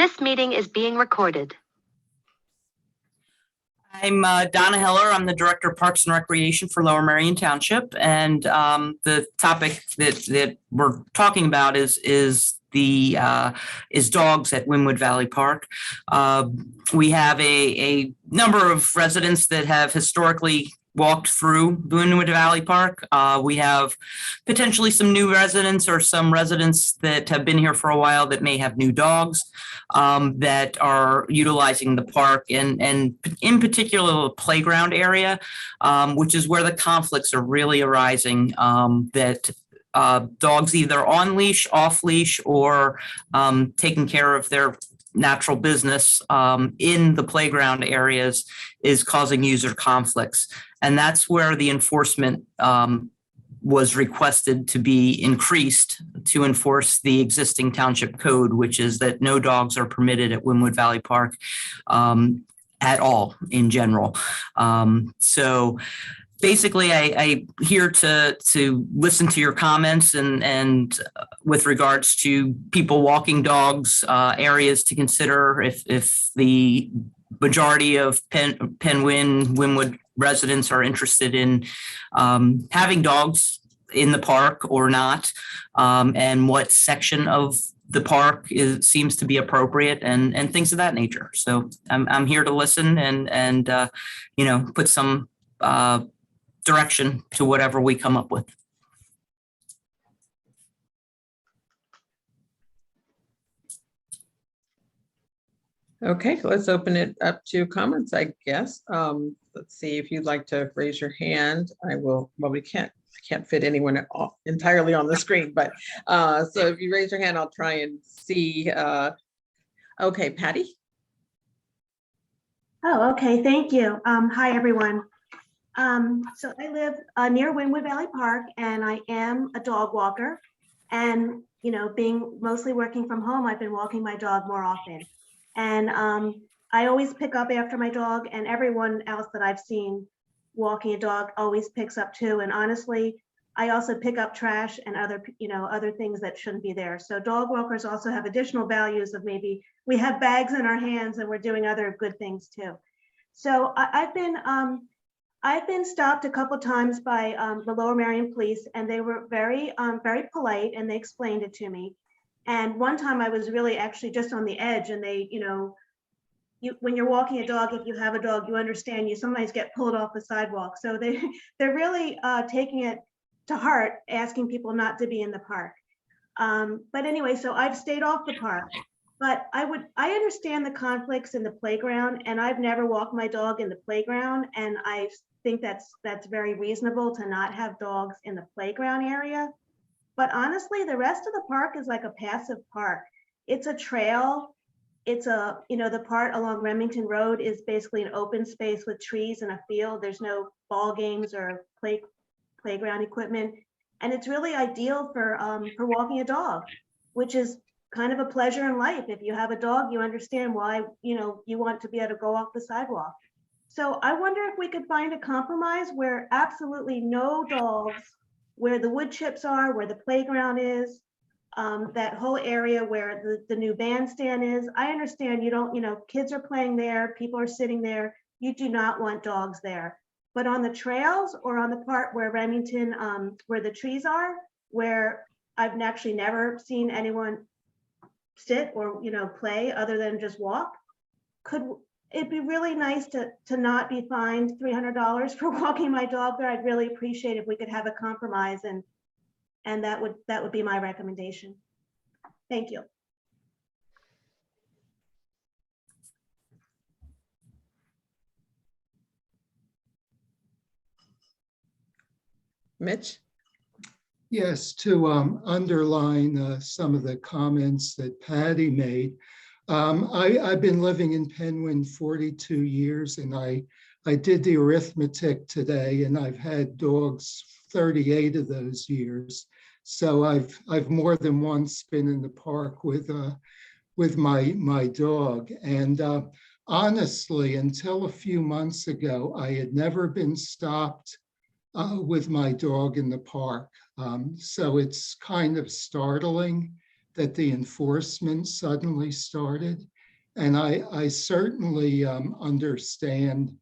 This meeting is being recorded. I'm Donna Heller. I'm the Director of Parks and Recreation for Lower Merion Township. And the topic that we're talking about is dogs at Wynwood Valley Park. We have a number of residents that have historically walked through Wynwood Valley Park. We have potentially some new residents or some residents that have been here for a while that may have new dogs that are utilizing the park, and in particular the playground area, which is where the conflicts are really arising, that dogs either on leash, off leash, or taking care of their natural business in the playground areas is causing user conflicts. And that's where the enforcement was requested to be increased to enforce the existing township code, which is that no dogs are permitted at Wynwood Valley Park at all in general. So basically, I here to listen to your comments and with regards to people walking dogs, areas to consider if the majority of Wynwood residents are interested in having dogs in the park or not, and what section of the park seems to be appropriate, and things of that nature. So I'm here to listen and put some direction to whatever we come up with. Okay, let's open it up to comments, I guess. Let's see, if you'd like to raise your hand, I will. Well, I can't fit anyone entirely on the screen, but so if you raise your hand, I'll try and see. Okay, Patty. Oh, okay, thank you. Hi, everyone. So I live near Wynwood Valley Park, and I am a dog walker. And, being mostly working from home, I've been walking my dog more often. And I always pick up after my dog, and everyone else that I've seen walking a dog always picks up too. And honestly, I also pick up trash and other things that shouldn't be there. So dog walkers also have additional values of maybe we have bags in our hands and we're doing other good things too. So I've been stopped a couple of times by the Lower Merion Police, and they were very polite, and they explained it to me. And one time I was really actually just on the edge, and they, when you're walking a dog, if you have a dog, you understand you sometimes get pulled off the sidewalk. So they're really taking it to heart, asking people not to be in the park. But anyway, so I've stayed off the park. But I understand the conflicts in the playground, and I've never walked my dog in the playground, and I think that's very reasonable to not have dogs in the playground area. But honestly, the rest of the park is like a passive park. It's a trail. It's the part along Remington Road is basically an open space with trees and a field. There's no ball games or playground equipment. And it's really ideal for walking a dog, which is kind of a pleasure in life. If you have a dog, you understand why, you want to be able to go off the sidewalk. So I wonder if we could find a compromise where absolutely no dogs, where the wood chips are, where the playground is, that whole area where the new bandstand is. I understand you don't, kids are playing there, people are sitting there. You do not want dogs there. But on the trails or on the part where Remington, where the trees are, where I've actually never seen anyone sit or, play other than just walk, it'd be really nice to not be fined $300 for walking my dog there. I'd really appreciate if we could have a compromise, and that would be my recommendation. Thank you. Mitch? Yes, to underline some of the comments that Patty made. I've been living in Penwyn 42 years, and I did the arithmetic today, and I've had dogs 38 of those years. So I've more than once been in the park with my dog. And honestly, until a few months ago, I had never been stopped with my dog in the park. So it's kind of startling that the enforcement suddenly started. And I certainly understand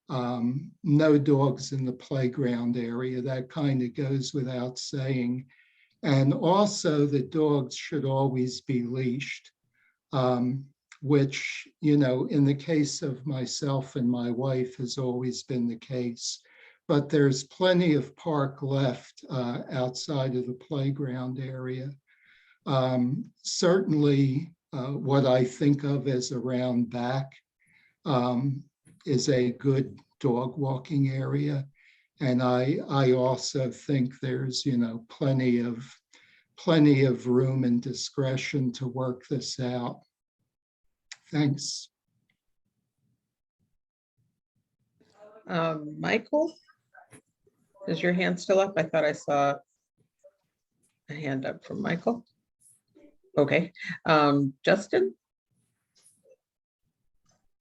no dogs in the playground area. That kind of goes without saying. And also that dogs should always be leashed, which, you know, in the case of myself and my wife has always been the case. But there's plenty of park left outside of the playground area. Certainly what I think of as around back is a good dog walking area. And I also think there's, you know, plenty of room and discretion to work this out. Thanks. Michael, is your hand still up? I thought I saw a hand up from Michael. Okay, Justin?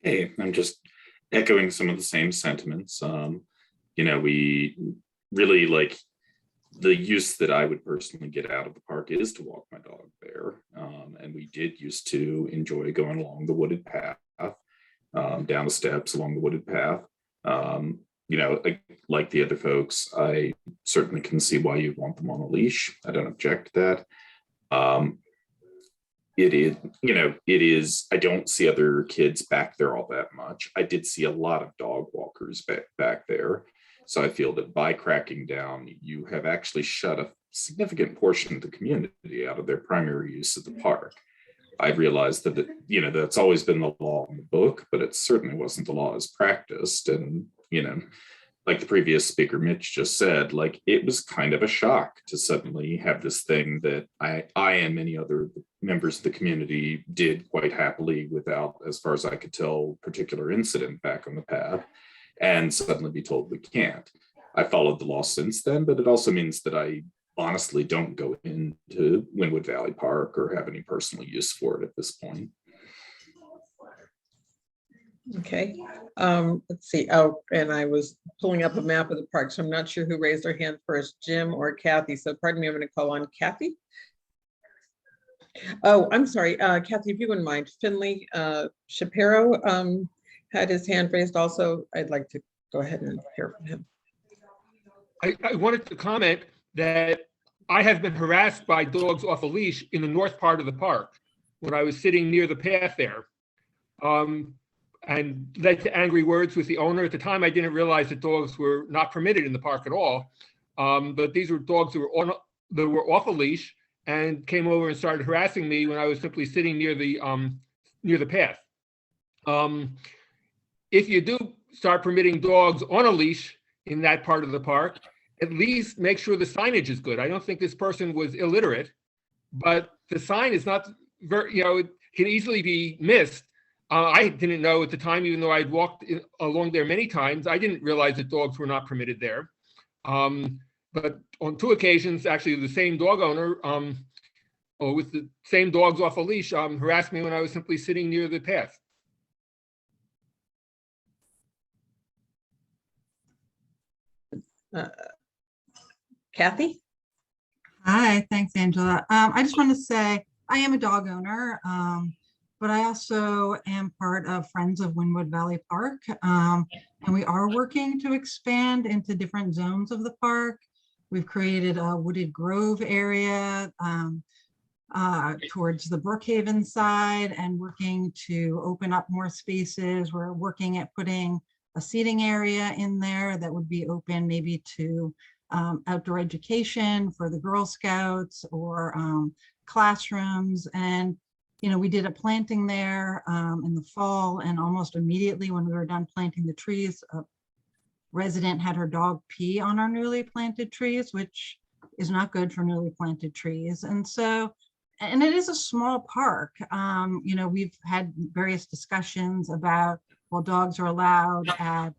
Hey, I'm just echoing some of the same sentiments. You know, we really like the use that I would personally get out of the park is to walk my dog there. And we did used to enjoy going along the wooded path, down the steps along the wooded path. You know, like the other folks, I certainly can see why you want them on a leash. I don't object to that. It is, you know, it is, I don't see other kids back there all that much. I did see a lot of dog walkers back there. So I feel that by cracking down, you have actually shut a significant portion of the community out of their primary use of the park. I realized that, you know, that's always been the law in the book, but it certainly wasn't the law as practiced. And, you know, like the previous speaker, Mitch, just said, like, it was kind of a shock to suddenly have this thing that I and many other members of the community did quite happily without, as far as I could tell, particular incident back on the path, and suddenly be told we can't. I followed the law since then, but it also means that I honestly don't go into Wynwood Valley Park or have any personal use for it at this point. Okay, let's see. Oh, and I was pulling up a map of the park, so I'm not sure who raised their hand first, Jim or Kathy. So pardon me, I'm going to call on Kathy. Oh, I'm sorry, Kathy, if you wouldn't mind. Finley Shapiro had his hand raised also. I'd like to go ahead and hear from him. I wanted to comment that I have been harassed by dogs off a leash in the north part of the park when I was sitting near the path there. And led to angry words with the owner. At the time, I didn't realize that dogs were not permitted in the park at all. But these were dogs that were off a leash and came over and started harassing me when I was simply sitting near the path. If you do start permitting dogs on a leash in that part of the park, at least make sure the signage is good. I don't think this person was illiterate, but the sign is not very, you know, it can easily be missed. I didn't know at the time, even though I'd walked along there many times, I didn't realize that dogs were not permitted there. But on 2 occasions, actually the same dog owner, or with the same dogs off a leash, harassed me when I was simply sitting near the path. Kathy? Hi, thanks, Angela. I just want to say I am a dog owner, but I also am part of Friends of Wynwood Valley Park, and we are working to expand into different zones of the park. We've created a wooded grove area towards the Brookhaven side and working to open up more spaces. We're working at putting a seating area in there that would be open maybe to outdoor education for the Girl Scouts or classrooms. And, you know, we did a planting there in the fall, and almost immediately when we were done planting the trees, a resident had her dog pee on our newly planted trees, which is not good for newly planted trees. And so, and it is a small park. You know, we've had various discussions about, well, dogs are allowed at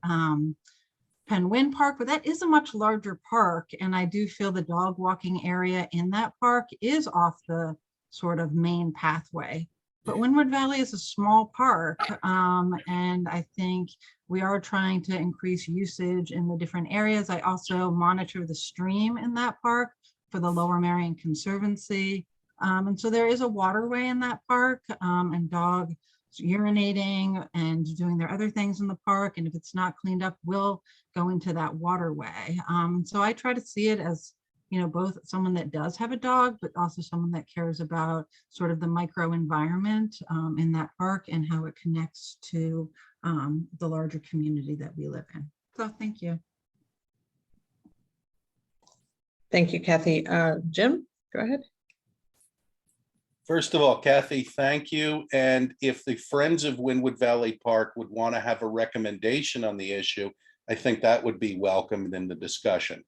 Penn Park, but that is a much larger park. And I do feel the dog walking area in that park is off the sort of main pathway. But Wynwood Valley is a small park. And I think we are trying to increase usage in the different areas. I also monitor the stream in that park for the Lower Merion Conservancy. And so there is a waterway in that park, and dogs urinating and doing their other things in the park. And if it's not cleaned up, will go into that waterway. So I try to see it as, both someone that does have a dog, but also someone that cares about sort of the micro environment in that park and how it connects to the larger community that we live in. So thank you. Thank you, Kathy. Jim, go ahead. First of all, Kathy, thank you. And if the Friends of Wynwood Valley Park would want to have a recommendation on the issue, I think that would be welcomed in the discussion.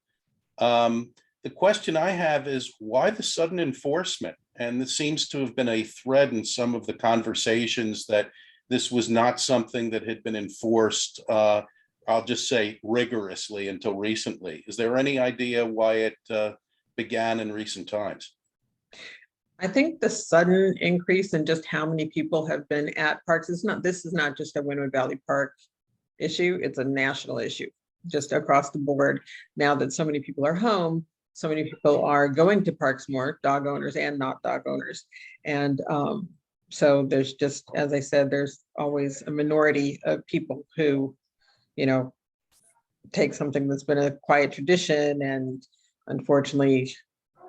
The question I have is, why the sudden enforcement? And this seems to have been a thread in some of the conversations that this was not something that had been enforced, I'll just say rigorously until recently. Is there any idea why it began in recent times? I think the sudden increase in just how many people have been at parks is this is not just a Wynwood Valley Park issue, it's a national issue, just across the board. Now that so many people are home, so many people are going to parks more, dog owners and not dog owners. And so there's just, as I said, there's always a minority of people who, take something that's been a quiet tradition and unfortunately,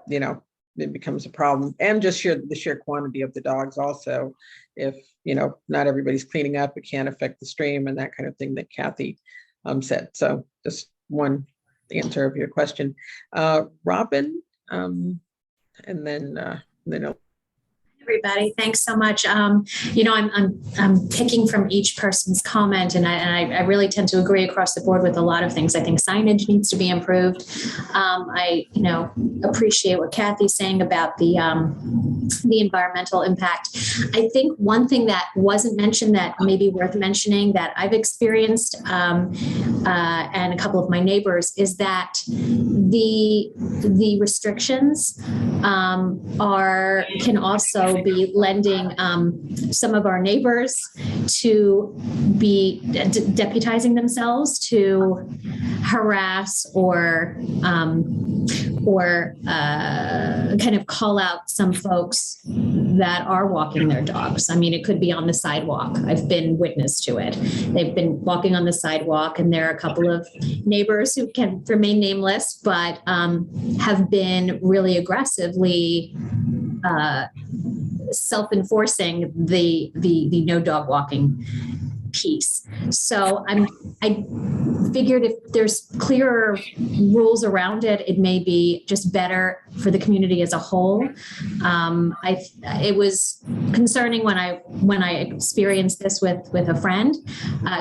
it becomes a problem. And just the sheer quantity of the dogs also. If, not everybody's cleaning up, it can affect the stream and that kind of thing that Kathy said. So just one answer of your question. Robin, and then everybody, thanks so much. I'm picking from each person's comment, and I really tend to agree across the board with a lot of things. I think signage needs to be improved. I appreciate what Kathy's saying about the environmental impact. I think one thing that wasn't mentioned that may be worth mentioning that I've experienced and a couple of my neighbors is that the restrictions can also be lending some of our neighbors to be deputizing themselves to harass or kind of call out some folks that are walking their dogs. I mean, it could be on the sidewalk. I've been witness to it. They've been walking on the sidewalk, and there are a couple of neighbors who can remain nameless, but have been really aggressively self-enforcing the no dog walking piece. So I figured if there's clearer rules around it, it may be just better for the community as a whole. It was concerning when I experienced this with a friend.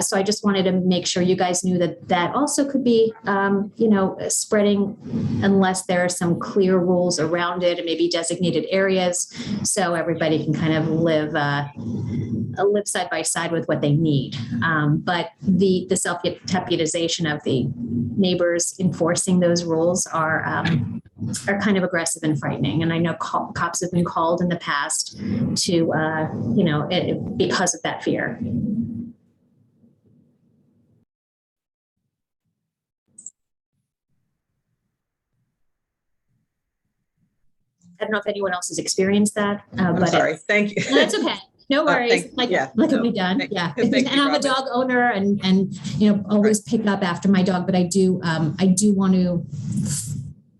So I just wanted to make sure you guys knew that also could be, spreading unless there are some clear rules around it and maybe designated areas, so everybody can kind of live side by side with what they need. But the self-deputization of the neighbors enforcing those rules are kind of aggressive and frightening. And I know cops have been called in the past to, because of that fear. I don't know if anyone else has experienced that. I'm sorry. Thank you. No, that's okay. No worries. We're done. Yeah. And I'm a dog owner and always pick up after my dog, but I do want to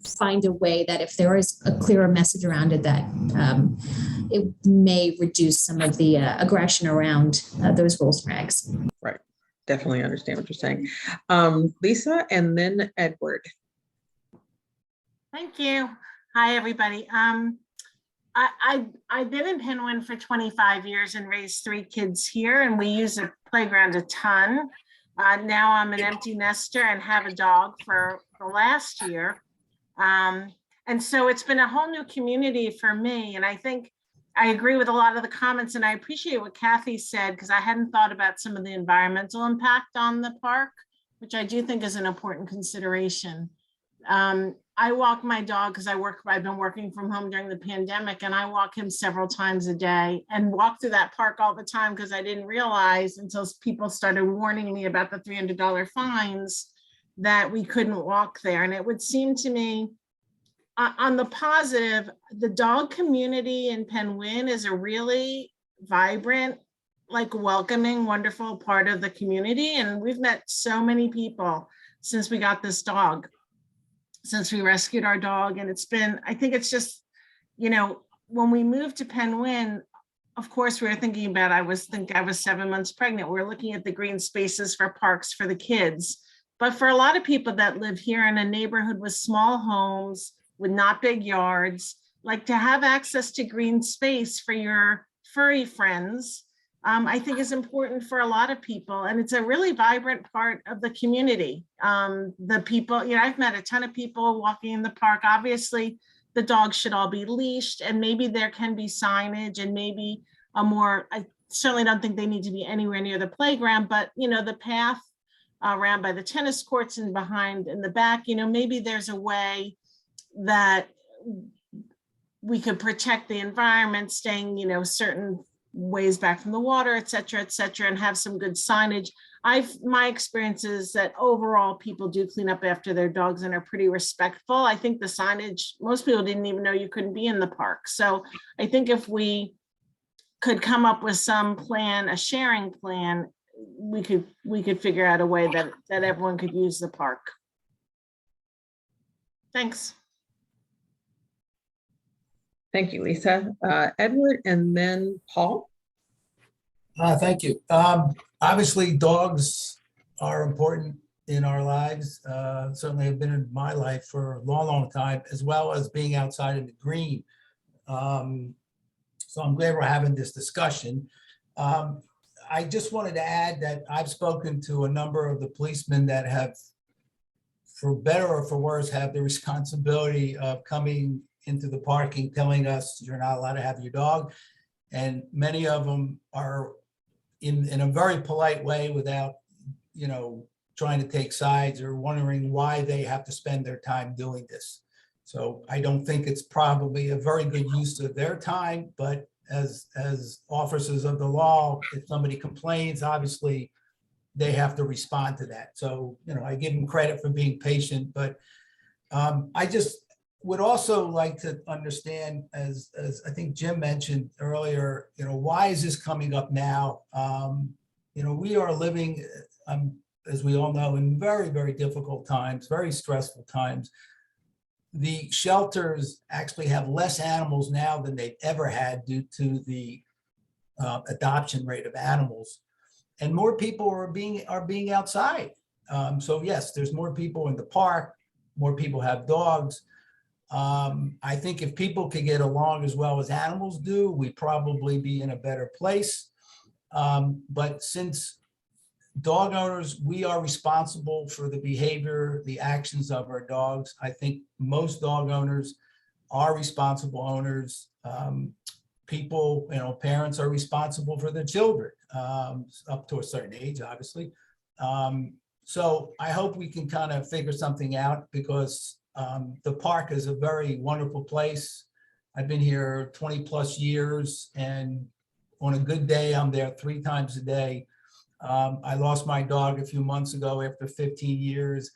find a way that if there is a clearer message around it, that it may reduce some of the aggression around those rules and regs. Right. Definitely understand what you're saying. Lisa, and then Edward. Thank you. Hi, everybody. I've been in Penguin for 25 years and raised 3 kids here, and we use the playground a ton. Now I'm an empty nester and have a dog for the last year. And so it's been a whole new community for me. And I think I agree with a lot of the comments, and I appreciate what Kathy said, because I hadn't thought about some of the environmental impact on the park, which I do think is an important consideration. I walk my dog because I've been working from home during the pandemic, and I walk him several times a day and walk through that park all the time because I didn't realize until people started warning me about the $300 fines that we couldn't walk there. And it would seem to me On the positive, the dog community in Penguin is a really vibrant, like welcoming, wonderful part of the community. And we've met so many people since we got this dog, since we rescued our dog. And it's been, I think it's just, you know, when we moved to Penguin, of course, we were thinking about, I was 7 months pregnant. We were looking at the green spaces for parks for the kids. But for a lot of people that live here in a neighborhood with small homes, with not big yards, like to have access to green space for your furry friends, I think is important for a lot of people. And it's a really vibrant part of the community. The people, you know, I've met a ton of people walking in the park. Obviously, the dogs should all be leashed, and maybe there can be signage and maybe a more, I certainly don't think they need to be anywhere near the playground, but you know, the path around by the tennis courts and behind in the back, you know, maybe there's a way that we could protect the environment, staying, you know, certain ways back from the water, et cetera, and have some good signage. My experience is that overall people do clean up after their dogs and are pretty respectful. I think the signage, most people didn't even know you couldn't be in the park. So I think if we could come up with some plan, a sharing plan, we could figure out a way that everyone could use the park. Thanks. Thank you, Lisa. Edward and then Paul. Thank you. Obviously, dogs are important in our lives. Certainly have been in my life for a long, long time, as well as being outside in the green. So I'm glad we're having this discussion. I just wanted to add that I've spoken to a number of the policemen that have, for better or for worse, have the responsibility of coming into the parking, telling us you're not allowed to have your dog. And many of them are in a very polite way, without, you know, trying to take sides or wondering why they have to spend their time doing this. So I don't think it's probably a very good use of their time, but as officers of the law, if somebody complains, obviously they have to respond to that. So, you know, I give them credit for being patient, but I just would also like to understand, as I think Jim mentioned earlier, you know, why is this coming up now? You know, we are living, as we all know, in very, very difficult times, very stressful times. The shelters actually have less animals now than they've ever had due to the adoption rate of animals, and more people are being outside. So yes, there's more people in the park, more people have dogs. I think if people could get along as well as animals do, we'd probably be in a better place. But since dog owners, we are responsible for the behavior, the actions of our dogs. I think most dog owners are responsible owners. People, you know, parents are responsible for their children, up to a certain age, obviously. So I hope we can kind of figure something out, because the park is a very wonderful place. I've been here 20 plus years, and on a good day, I'm there 3 times a day. I lost my dog a few months ago after 15 years.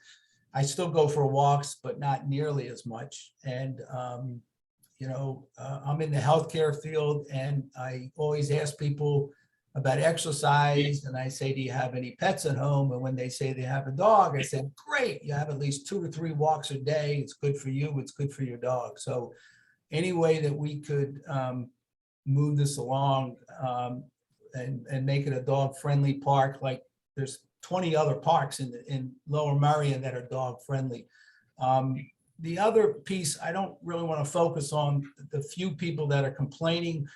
I still go for walks, but not nearly as much. And, you know, I'm in the healthcare field, and I always ask people about exercise. And I say, do you have any pets at home? And when they say they have a dog, I said, great, you have at least 2 to 3 walks a day. It's good for you. It's good for your dog. So any way that we could move this along and make it a dog-friendly park, like there's 20 other parks in Lower Merion that are dog-friendly. The other piece, I don't really want to focus on the few people that are complaining,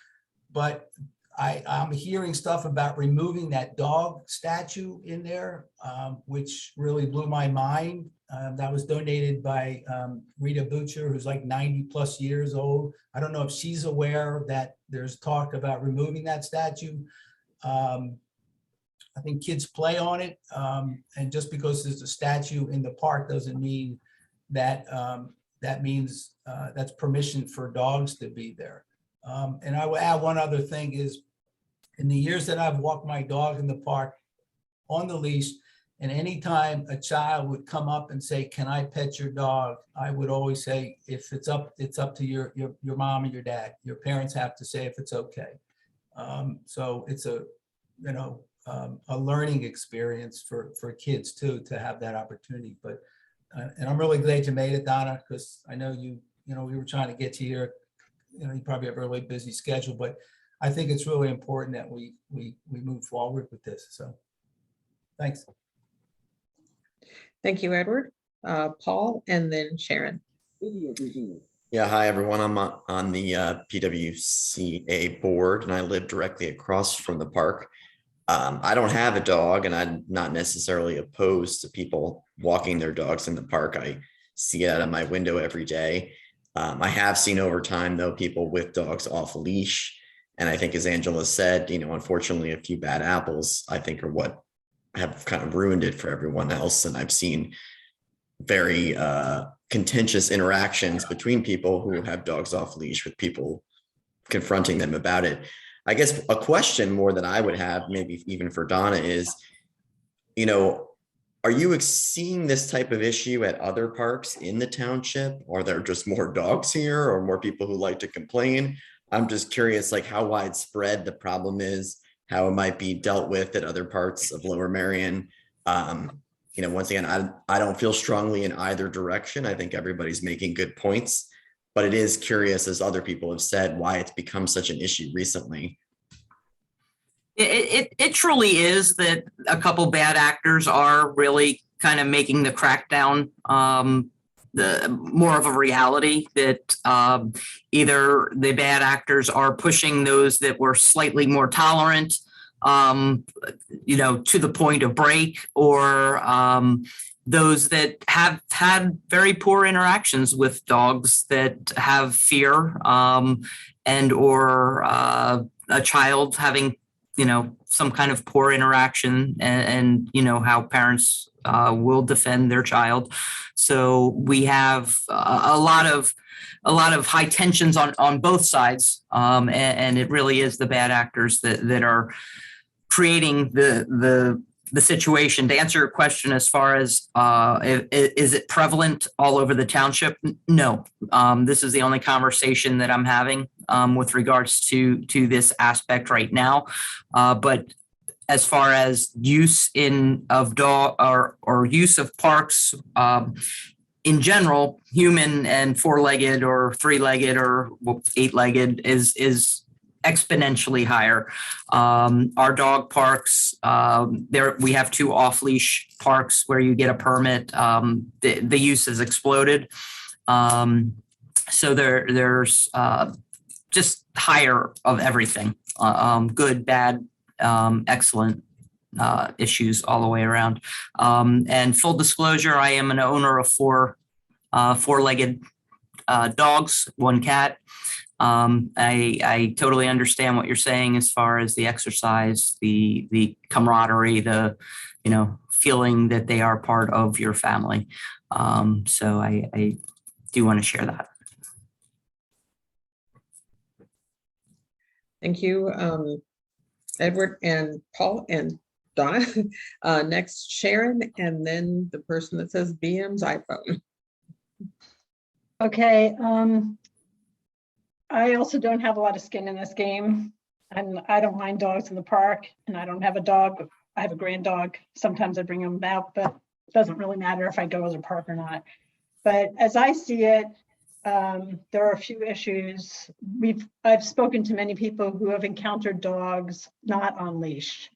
but I'm hearing stuff about removing that dog statue in there, which really blew my mind. That was donated by Rita Butcher, who's like 90 plus years old. I don't know if she's aware that there's talk about removing that statue. I think kids play on it. And just because there's a statue in the park doesn't mean that that means that's permission for dogs to be there. And I will add one other thing is, in the years that I've walked my dog in the park on the leash, And anytime a child would come up and say, "Can I pet your dog?" I would always say, if it's up to your mom and your dad. Your parents have to say if it's okay. So it's a, you know, a learning experience for kids too, to have that opportunity. But, and I'm really glad you made it, Donna, because I know you know, we were trying to get you here. You know, you probably have a really busy schedule, but I think it's really important that we move forward with this. So thanks. Thank you, Edward. Paul, and then Sharon. Yeah, hi, everyone. I'm on the PWCA board, and I live directly across from the park. I don't have a dog, and I'm not necessarily opposed to people walking their dogs in the park. I see it out of my window every day. I have seen over time, though, people with dogs off leash. And I think, as Angela said, you know, unfortunately, a few bad apples, I think, are what have kind of ruined it for everyone else. And I've seen very contentious interactions between people who have dogs off leash with people confronting them about it. I guess a question more that I would have, maybe even for Donna, is, you know, are you seeing this type of issue at other parks in the township? Are there just more dogs here, or more people who like to complain? I'm just curious, like, how widespread the problem is, how it might be dealt with at other parts of Lower Merion. You know, once again, I don't feel strongly in either direction. I think everybody's making good points, but it is curious, as other people have said, why it's become such an issue recently. It truly is that a couple bad actors are really kind of making the crackdown the more of a reality, that either the bad actors are pushing those that were slightly more tolerant, you know, to the point of break, or those that have had very poor interactions with dogs that have fear, and or a child having, you know, some kind of poor interaction, and you know how parents will defend their child. So we have a lot of high tensions on both sides, and it really is the bad actors that are creating the situation. To answer your question, as far as is it prevalent all over the township? No. This is the only conversation that I'm having with regards to this aspect right now. But as far as use of dog or use of parks in general, human and four-legged or three-legged or eight-legged is exponentially higher. Our dog parks, we have 2 off-leash parks where you get a permit. The use has exploded. So there's just higher of everything, good, bad, excellent issues all the way around. And full disclosure, I am an owner of 4 four-legged dogs, 1 cat. I totally understand what you're saying as far as the exercise, the camaraderie, the, you know, feeling that they are part of your family. So I do want to share that. Thank you, Edward and Paul and Donna. Next, Sharon, and then the person that says BM's iPhone. Okay. I also don't have a lot of skin in this game, and I don't mind dogs in the park, and I don't have a dog. I have a grand dog. Sometimes I bring them out, but it doesn't really matter if I go to the park or not. But as I see it, there are a few issues. I've spoken to many people who have encountered dogs not on leash,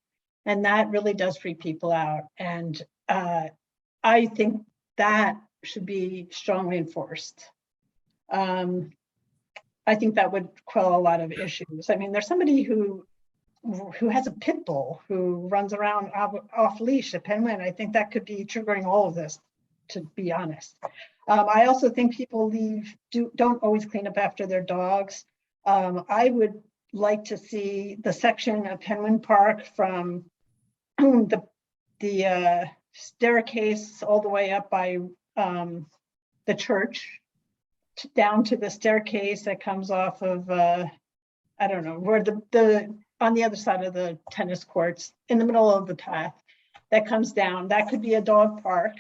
and that really does freak people out. And I think that should be strongly enforced. I think that would quell a lot of issues. I mean, there's somebody who has a pit bull who runs around off leash at Penguin. I think that could be triggering all of this, to be honest. I also think people don't always clean up after their dogs. I would like to see the section of Penguin Park from the staircase all the way up by the church down to the staircase that comes off of I don't know where the on the other side of the tennis courts, in the middle of the path. that comes down. That could be a dog park.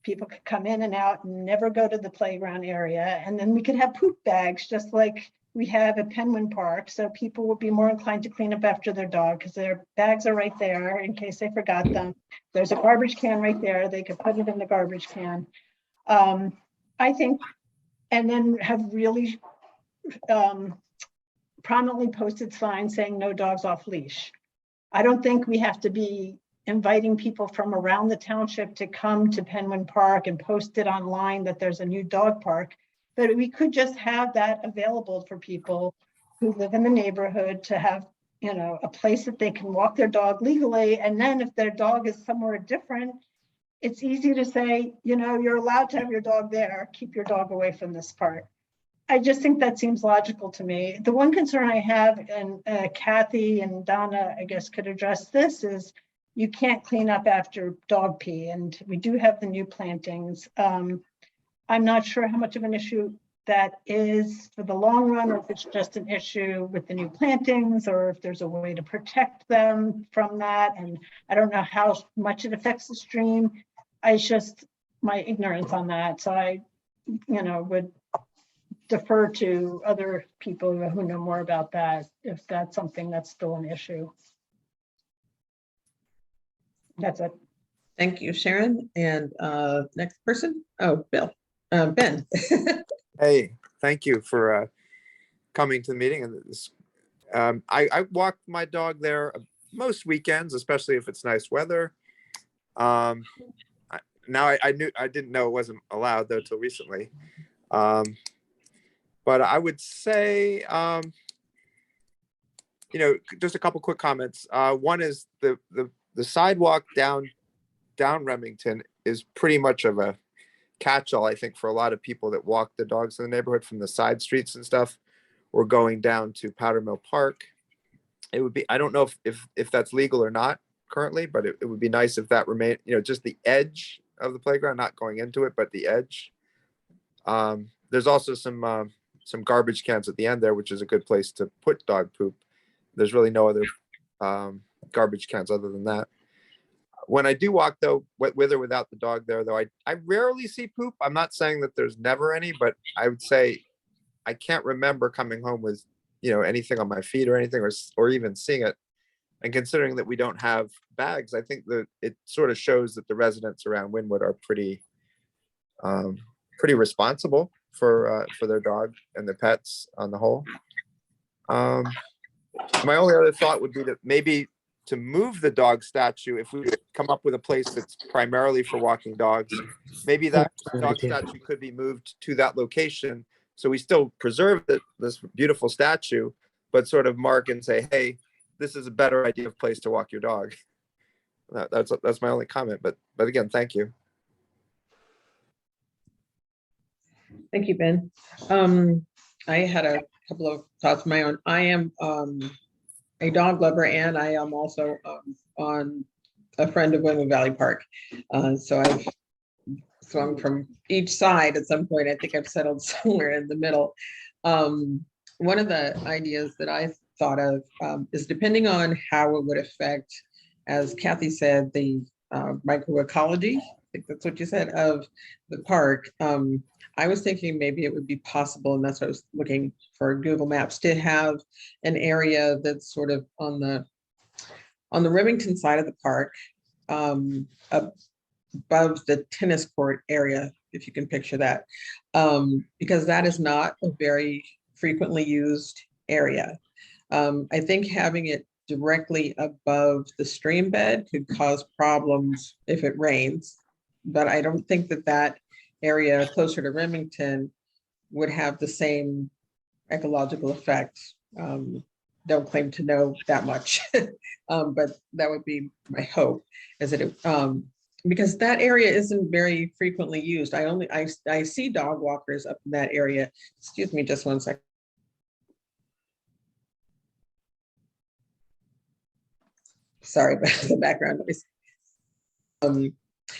People could come in and out and never go to the playground area. And then we could have poop bags, just like we have at Penguin Park. So people will be more inclined to clean up after their dog because their bags are right there in case they forgot them. There's a garbage can right there. They could put it in the garbage can. I think, and then have really prominently posted signs saying no dogs off leash. I don't think we have to be inviting people from around the township to come to Penguin Park and post it online that there's a new dog park, but we could just have that available for people who live in the neighborhood to have, you know, a place that they can walk their dog legally. And then if their dog is somewhere different, it's easy to say, you know, you're allowed to have your dog there, keep your dog away from this part. I just think that seems logical to me. The one concern I have, and Kathy and Donna, I guess, could address this, is you can't clean up after dog pee, and we do have the new plantings. I'm not sure how much of an issue that is for the long run, or if it's just an issue with the new plantings, or if there's a way to protect them from that. And I don't know how much it affects the stream. It's just my ignorance on that. So I, you know, would defer to other people who know more about that, if that's something that's still an issue. That's it. Thank you, Sharon. And next person. Oh, Bill. Ben. Hey, thank you for coming to the meeting. And this, I walk my dog there most weekends, especially if it's nice weather. Now I didn't know it wasn't allowed though till recently. But I would say, you know, just a couple quick comments. One is the sidewalk down Remington is pretty much of a catch-all, I think, for a lot of people that walk the dogs in the neighborhood from the side streets and stuff, or going down to Powder Mill Park. It would be, I don't know if that's legal or not currently, but it would be nice if that remained, you know, just the edge of the playground, not going into it, but the edge. There's also some garbage cans at the end there, which is a good place to put dog poop. There's really no other garbage cans other than that. When I do walk though, with or without the dog there though, I rarely see poop. I'm not saying that there's never any, but I would say I can't remember coming home with, you know, anything on my feet or anything, or even seeing it. And considering that we don't have bags, I think that it sort of shows that the residents around Wynwood are pretty responsible for their dog and their pets on the whole. My only other thought would be that maybe to move the dog statue, if we come up with a place that's primarily for walking dogs, maybe that dog statue could be moved to that location. So we still preserve this beautiful statue, but sort of mark and say, hey, this is a better idea of place to walk your dog. That's my only comment, but again, thank you. Thank you, Ben. I had a couple of thoughts of my own. I am a dog lover, and I am also on a friend of Wynwood Valley Park. So I've swung from each side at some point. I think I've settled somewhere in the middle. One of the ideas that I thought of is, depending on how it would affect, as Kathy said, the microecology, I think that's what you said, of the park. I was thinking maybe it would be possible, and that's what I was looking for Google Maps, to have an area that's sort of on the Remington side of the park, above the tennis court area, if you can picture that, because that is not a very frequently used area. I think having it directly above the stream bed could cause problems if it rains, but I don't think that area closer to Remington would have the same ecological effect. Don't claim to know that much, but that would be my hope, is that it, because that area isn't very frequently used. I see dog walkers up in that area. Excuse me just one second. Sorry about the background noise.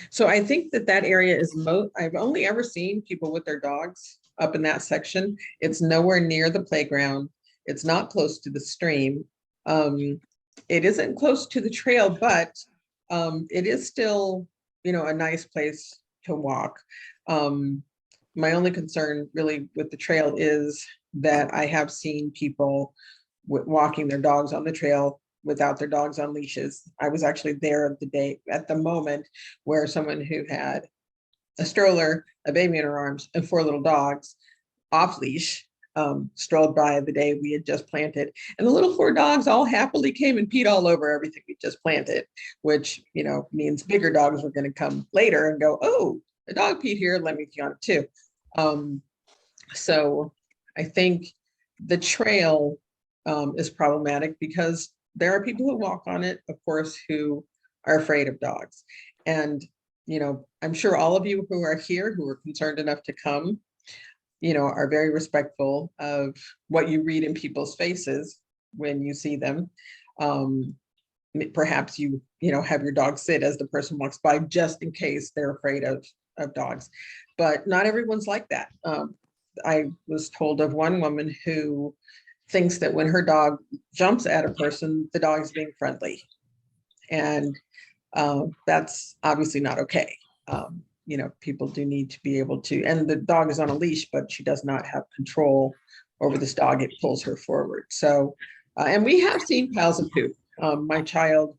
So I think that area is I've only ever seen people with their dogs up in that section. It's nowhere near the playground. It's not close to the stream. It isn't close to the trail, but It is still, a nice place to walk. My only concern really with the trail is that I have seen people walking their dogs on the trail without their dogs on leashes. I was actually there at the moment where someone who had a stroller, a baby in her arms, and 4 little dogs off leash strolled by the day we had just planted. And the little 4 dogs all happily came and peed all over everything we just planted, which, means bigger dogs were going to come later and go, oh, a dog peed here, let me pee on it too. So I think the trail is problematic because there are people who walk on it, of course, who are afraid of dogs. And, I'm sure all of you who are here who are concerned enough to come, are very respectful of what you read in people's faces when you see them. Perhaps you have your dog sit as the person walks by just in case they're afraid of dogs, but not everyone's like that. I was told of one woman who thinks that when her dog jumps at a person, the dog is being friendly. And that's obviously not okay. People do need to be able to, and the dog is on a leash, but she does not have control over this dog. It pulls her forward. So, and we have seen piles of poop. My child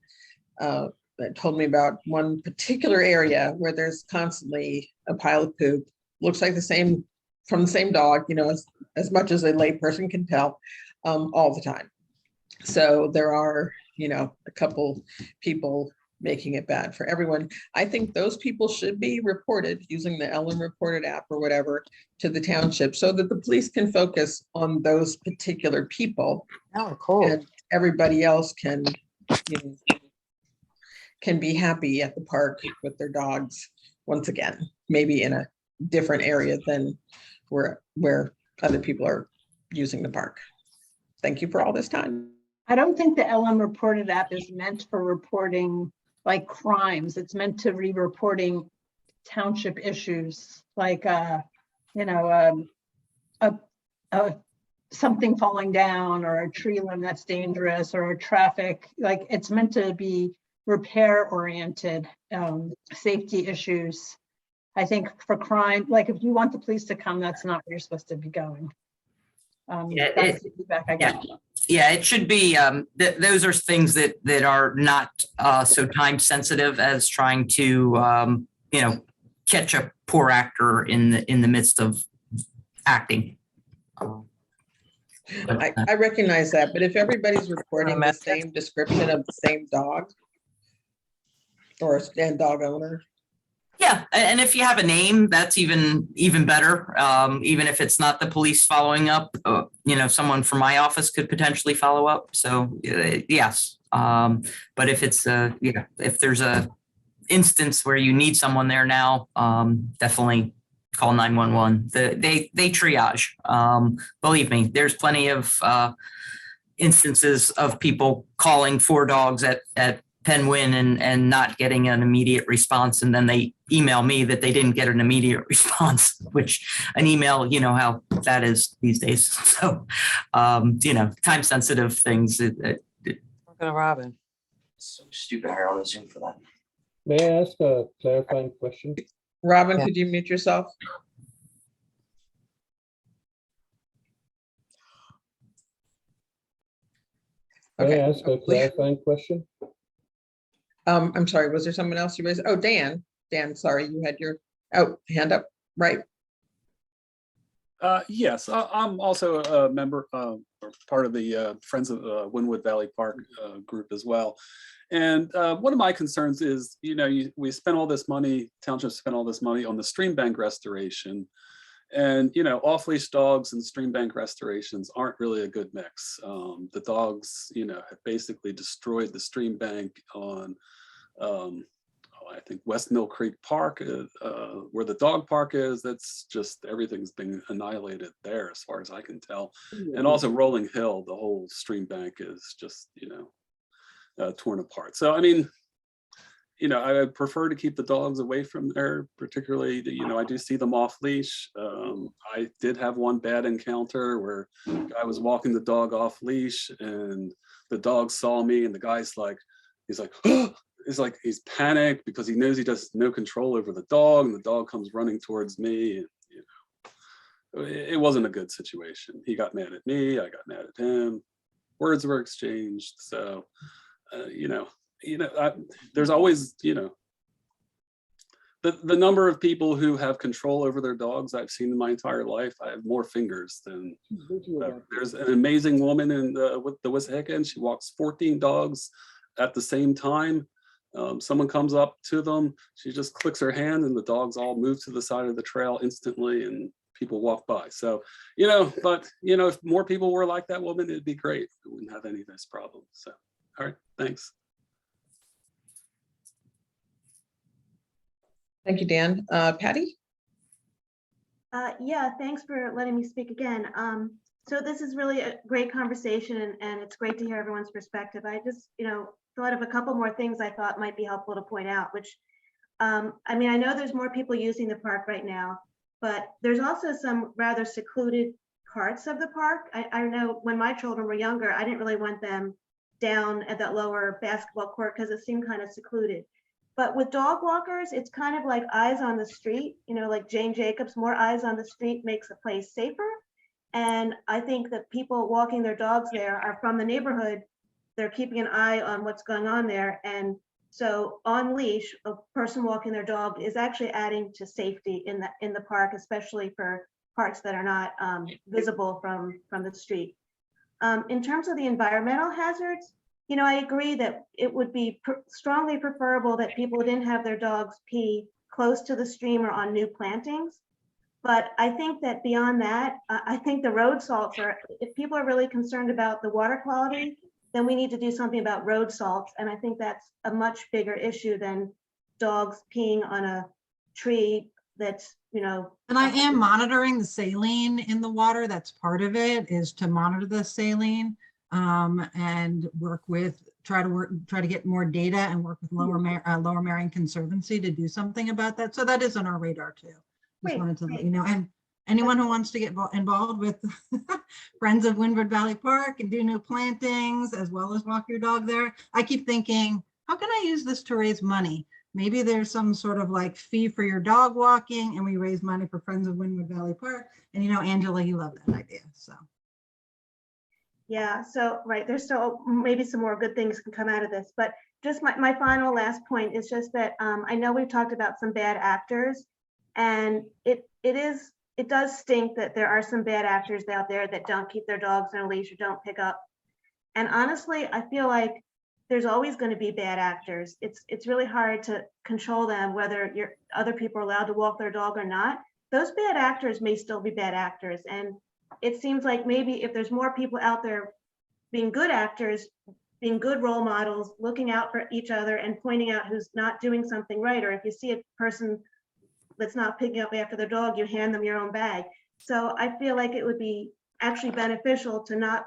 told me about one particular area where there's constantly a pile of poop. Looks like from the same dog, as much as a lay person can tell, all the time. So there are, a couple people making it bad for everyone. I think those people should be reported using the Ellen Reported app or whatever to the township so that the police can focus on those particular people. Oh, cool. And everybody else can be happy at the park with their dogs once again, maybe in a different area than where other people are using the park. Thank you for all this time. I don't think the LM Reported app is meant for reporting like crimes. It's meant to be reporting township issues like, something falling down or a tree limb that's dangerous or a traffic, like it's meant to be repair oriented, safety issues. I think for crime, like if you want the police to come, that's not where you're supposed to be going. That's the feedback I got. Yeah, it should be. Those are things that are not so time sensitive as trying to catch a poor actor in the midst of acting. I recognize that, but if everybody's reporting the same description of the same dog and dog owner. Yeah, and if you have a name, that's even better. Even if it's not the police following up, someone from my office could potentially follow up. So yes, but if it's if there's a instance where you need someone there now, definitely call 911. They triage. Believe me, there's plenty of instances of people calling for dogs at Penguin and not getting an immediate response. And then they email me that they didn't get an immediate response, which an email, how that is these days. So, time sensitive things. Robin. So stupid hire on Zoom for that. May I ask a clarifying question? Robin, could you mute yourself? May I ask a clarifying question? I'm sorry, was there someone else you raised? Oh, Dan, sorry, you had your hand up, right? Yes, I'm also a member, or part of the Friends of Wynwood Valley Park group as well. And one of my concerns is, we spent all this money, township spent all this money on the stream bank restoration. And, off-leash dogs and stream bank restorations aren't really a good mix. The dogs, have basically destroyed the stream bank on, I think West Mill Creek Park, where the dog park is. That's just, everything's been annihilated there as far as I can tell. And also Rolling Hill, the whole stream bank is just, torn apart. So, I mean, I would prefer to keep the dogs away from there, particularly, I do see them off leash. I did have one bad encounter where I was walking the dog off leash and the dog saw me and the guy's like, he's like, oh, is like he's panicked because he knows he does no control over the dog, and the dog comes running towards me. And, it wasn't a good situation. He got mad at me. I got mad at him. Words were exchanged. So, there's always, the number of people who have control over their dogs I've seen in my entire life. I have more fingers than there's an amazing woman with the Wissahickon. She walks 14 dogs at the same time. Someone comes up to them, she just clicks her hand and the dogs all move to the side of the trail instantly and people walk by. So, if more people were like that woman, it'd be great. We wouldn't have any of this problem. So, all right, thanks. Thank you, Dan. Patty? Yeah, thanks for letting me speak again. So this is really a great conversation and it's great to hear everyone's perspective. I just, thought of a couple more things I thought might be helpful to point out, which, I know there's more people using the park right now, but there's also some rather secluded parts of the park. I know when my children were younger, I didn't really want them down at that lower basketball court because it seemed kind of secluded. But with dog walkers, it's kind of like eyes on the street, like Jane Jacobs, more eyes on the street makes a place safer. And I think that people walking their dogs there are from the neighborhood. They're keeping an eye on what's going on there. And so on leash, a person walking their dog is actually adding to safety in the park, especially for parts that are not visible from the street. In terms of the environmental hazards, I agree that it would be strongly preferable that people didn't have their dogs pee close to the stream or on new plantings. But I think that beyond that, I think the road salts if people are really concerned about the water quality, then we need to do something about road salts. And I think that's a much bigger issue than dogs peeing on a tree that's, And I am monitoring the saline in the water. That's part of it, is to monitor the saline and try to get more data and work with Lower Merion Conservancy to do something about that. So that is on our radar too. Just wanted to let you know. And anyone who wants to get involved with Friends of Windward Valley Park and do new plantings as well as walk your dog there, I keep thinking, how can I use this to raise money? Maybe there's some sort of like fee for your dog walking and we raise money for Friends of Windward Valley Park. And Angela, you love that idea. So. Yeah, so right, there's still maybe some more good things can come out of this, but just my final last point is just that I know we've talked about some bad actors, and it does stink that there are some bad actors out there that don't keep their dogs on a leash or don't pick up. And honestly, I feel like there's always going to be bad actors. It's really hard to control them, whether other people are allowed to walk their dog or not. Those bad actors may still be bad actors, and it seems like maybe if there's more people out there being good actors, being good role models, looking out for each other and pointing out who's not doing something right, or if you see a person that's not picking up after their dog, you hand them your own bag. So I feel like it would be actually beneficial to not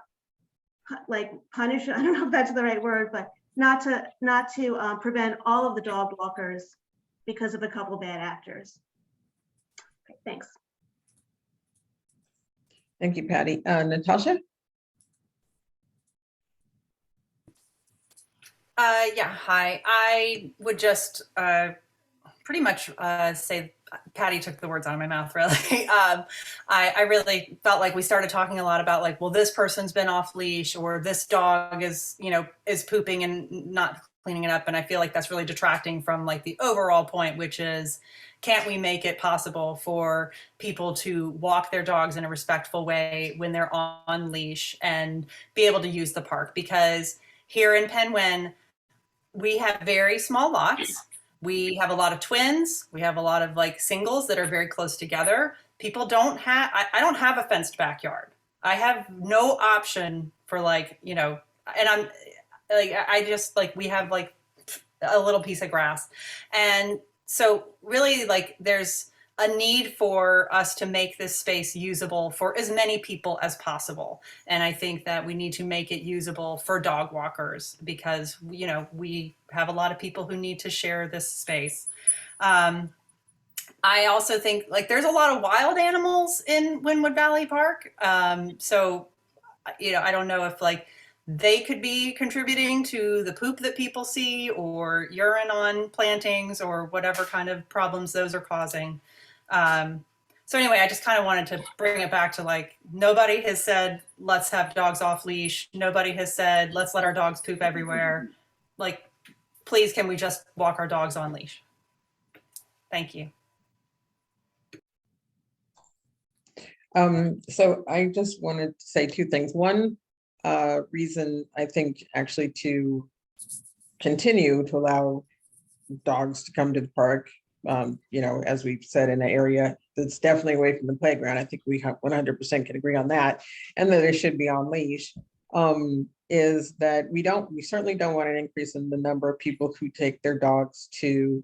like punish, I don't know if that's the right word, but not to prevent all of the dog walkers because of a couple bad actors. Okay, thanks. Thank you, Patty. Natasha? Yeah, hi. I would just pretty much say Patty took the words out of my mouth, really. I really felt like we started talking a lot about like, well, this person's been off leash or this dog is pooping and not cleaning it up. And I feel like that's really detracting from like the overall point, which is, can't we make it possible for people to walk their dogs in a respectful way when they're on leash and be able to use the park? Because here in Penguin, we have very small lots. We have a lot of twins. We have a lot of like singles that are very close together. People don't have, I don't have a fenced backyard. I have no option for like, and I'm like, I just like, we have like a little piece of grass. And so really like there's a need for us to make this space usable for as many people as possible. And I think that we need to make it usable for dog walkers because, we have a lot of people who need to share this space. I also think like there's a lot of wild animals in Windward Valley Park. So, I don't know if like they could be contributing to the poop that people see or urine on plantings or whatever kind of problems those are causing. So anyway, I just kind of wanted to bring it back to like, nobody has said, let's have dogs off leash. Nobody has said, let's let our dogs poop everywhere. Like, please, can we just walk our dogs on leash? Thank you. So I just wanted to say two things. One reason I think actually to continue to allow dogs to come to the park, you know, as we've said, in an area that's definitely away from the playground. I think we 100% can agree on that, and that it should be on leash. Is that we certainly don't want an increase in the number of people who take their dogs to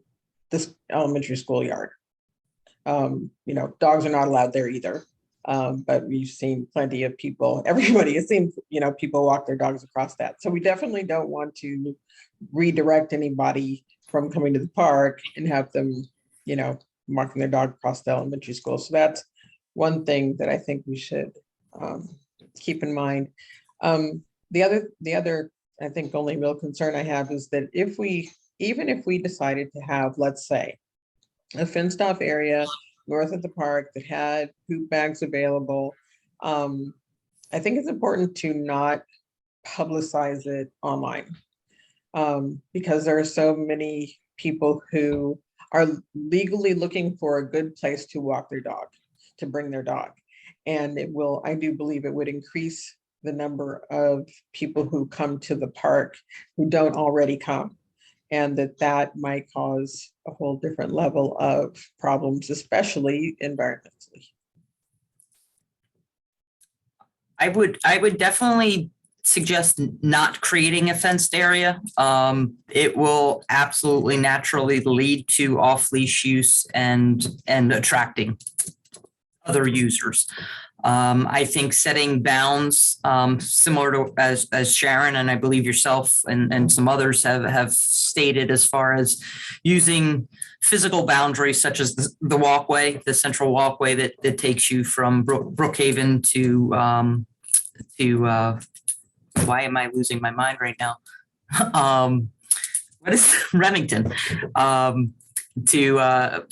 this elementary school yard. You know, dogs are not allowed there either. But we've seen plenty of people, everybody has seen, you know, people walk their dogs across that. So we definitely don't want to redirect anybody from coming to the park and have them, you know, walking their dog across the elementary school. So that's one thing that I think we should keep in mind. The other, I think only real concern I have is that even if we decided to have, let's say, a fenced off area north of the park that had poop bags available, I think it's important to not publicize it online, because there are so many people who are legally looking for a good place to walk their dog, to bring their dog. And it will, I do believe it would increase the number of people who come to the park who don't already come, and that might cause a whole different level of problems, especially environmentally. I would definitely suggest not creating a fenced area. It will absolutely naturally lead to off-leash use and attracting other users. I think setting bounds, similar to as Sharon and I believe yourself and some others have stated, as far as using physical boundaries such as the walkway, the central walkway that takes you from Brookhaven to why am I losing my mind right now? What is Remington? To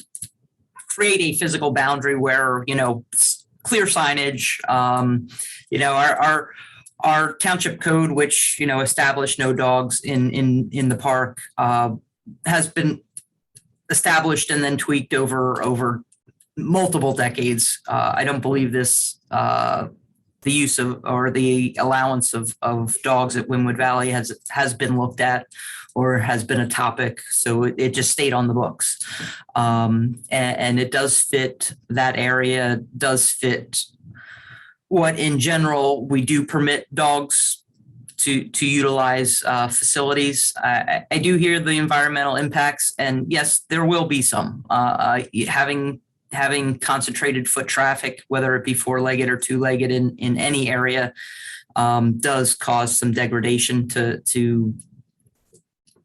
create a physical boundary where, you know, clear signage, you know, our township code, which, you know, established no dogs in the park, has been established and then tweaked over multiple decades. I don't believe this, the use of or the allowance of dogs at Wynwood Valley has been looked at or has been a topic. So it just stayed on the books. And it does fit, that area does fit what in general we do permit dogs to utilize facilities. I do hear the environmental impacts, and yes, there will be some. Having concentrated foot traffic, whether it be four-legged or two-legged in any area, does cause some degradation to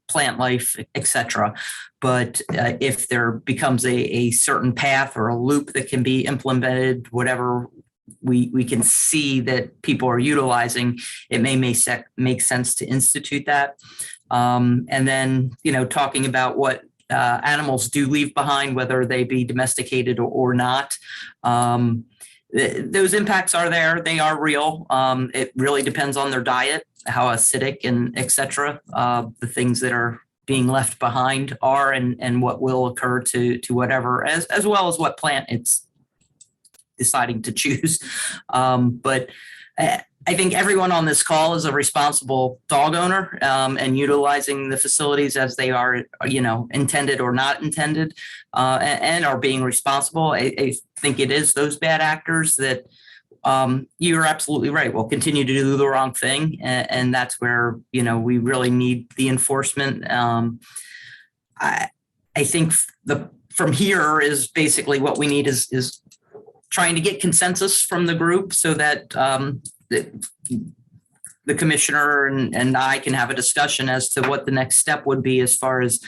plant life, etc. But if there becomes a certain path or a loop that can be implemented, whatever we can see that people are utilizing, it may make sense to institute that. And then, you know, talking about what animals do leave behind, whether they be domesticated or not. Those impacts are there. They are real. It really depends on their diet, how acidic and et cetera, the things that are being left behind are, and what will occur to whatever, as well as what plant it's deciding to choose. But I think everyone on this call is a responsible dog owner, and utilizing the facilities as they are, you know, intended or not intended, and are being responsible. I think it is those bad actors that you're absolutely right, will continue to do the wrong thing. And that's where, you know, we really need the enforcement. I think from here is basically what we need is trying to get consensus from the group so that the commissioner and I can have a discussion as to what the next step would be as far as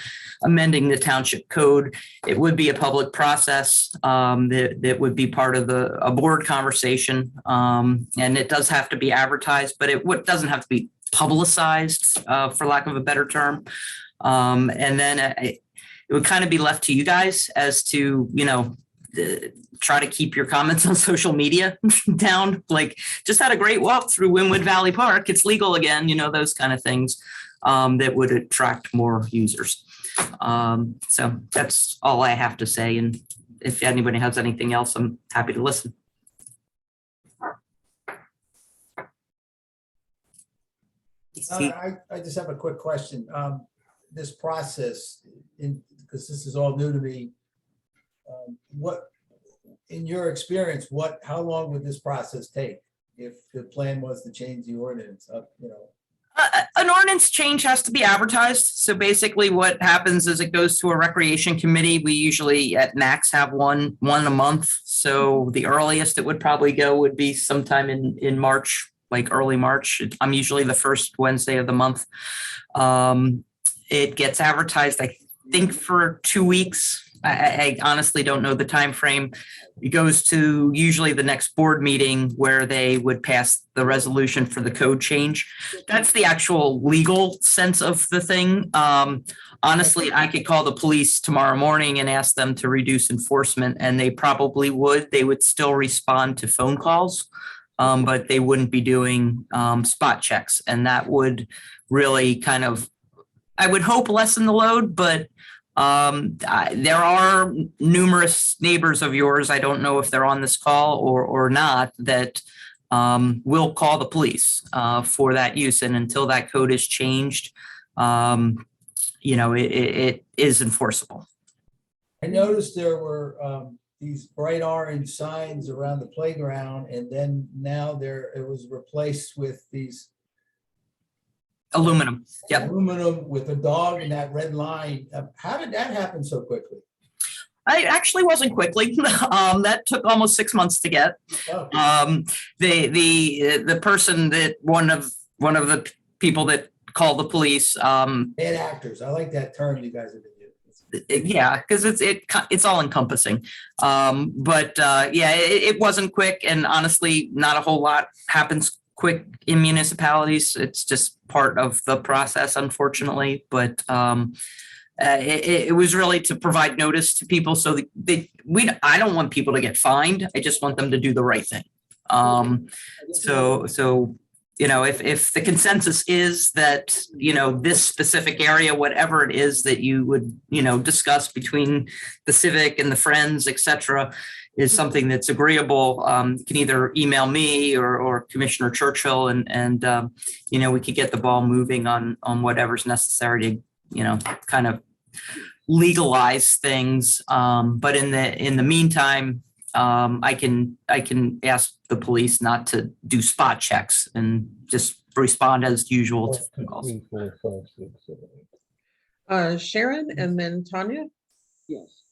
amending the township code. It would be a public process that would be part of a board conversation. And it does have to be advertised, but it doesn't have to be publicized, for lack of a better term. And then it would kind of be left to you guys as to, try to keep your comments on social media down. Like, just had a great walk through Wynwood Valley Park. It's legal again, those kind of things that would attract more users. So that's all I have to say. And if anybody has anything else, I'm happy to listen. I just have a quick question. This process, because this is all new to me, what, in your experience, how long would this process take if the plan was to change the ordinance up, An ordinance change has to be advertised. So basically what happens is it goes to a recreation committee. We usually at max have one a month. So the earliest it would probably go would be sometime in March, like early March. I'm usually the first Wednesday of the month. It gets advertised, I think, for 2 weeks. I honestly don't know the time frame. It goes to usually the next board meeting where they would pass the resolution for the code change. That's the actual legal sense of the thing. Honestly, I could call the police tomorrow morning and ask them to reduce enforcement, and they probably would. They would still respond to phone calls, but they wouldn't be doing spot checks. And that would really kind of, I would hope, lessen the load, but there are numerous neighbors of yours, I don't know if they're on this call or not, that will call the police for that use. And until that code is changed, it is enforceable. I noticed there were these bright orange signs around the playground, and then now it was replaced with these aluminum. Yep. Aluminum with a dog in that red line. How did that happen so quickly? It actually wasn't quickly. That took almost 6 months to get. Oh. The person that one of the people that called the police. Bad actors. I like that term you guys have been using. Yeah, because it's all encompassing. It wasn't quick, and honestly, not a whole lot happens quick in municipalities. It's just part of the process, unfortunately. But it was really to provide notice to people, so I don't want people to get fined. I just want them to do the right thing. If the consensus is that this specific area, whatever it is that you would discuss between the civic and the friends, etc., is something that's agreeable, you can either email me or Commissioner Churchill, and we could get the ball moving on whatever's necessary to kind of legalize things. But in the meantime, I can ask the police not to do spot checks and just respond as usual to phone calls. Sharon and then Tanya. Yes.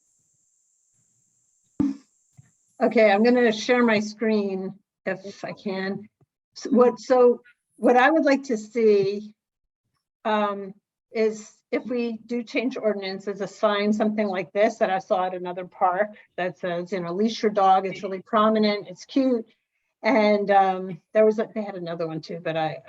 Okay, I'm going to share my screen if I can. So what I would like to see is if we do change ordinances, a sign, something like this that I saw at another park that says, leash your dog. It's really prominent. It's cute. And they had another one too, but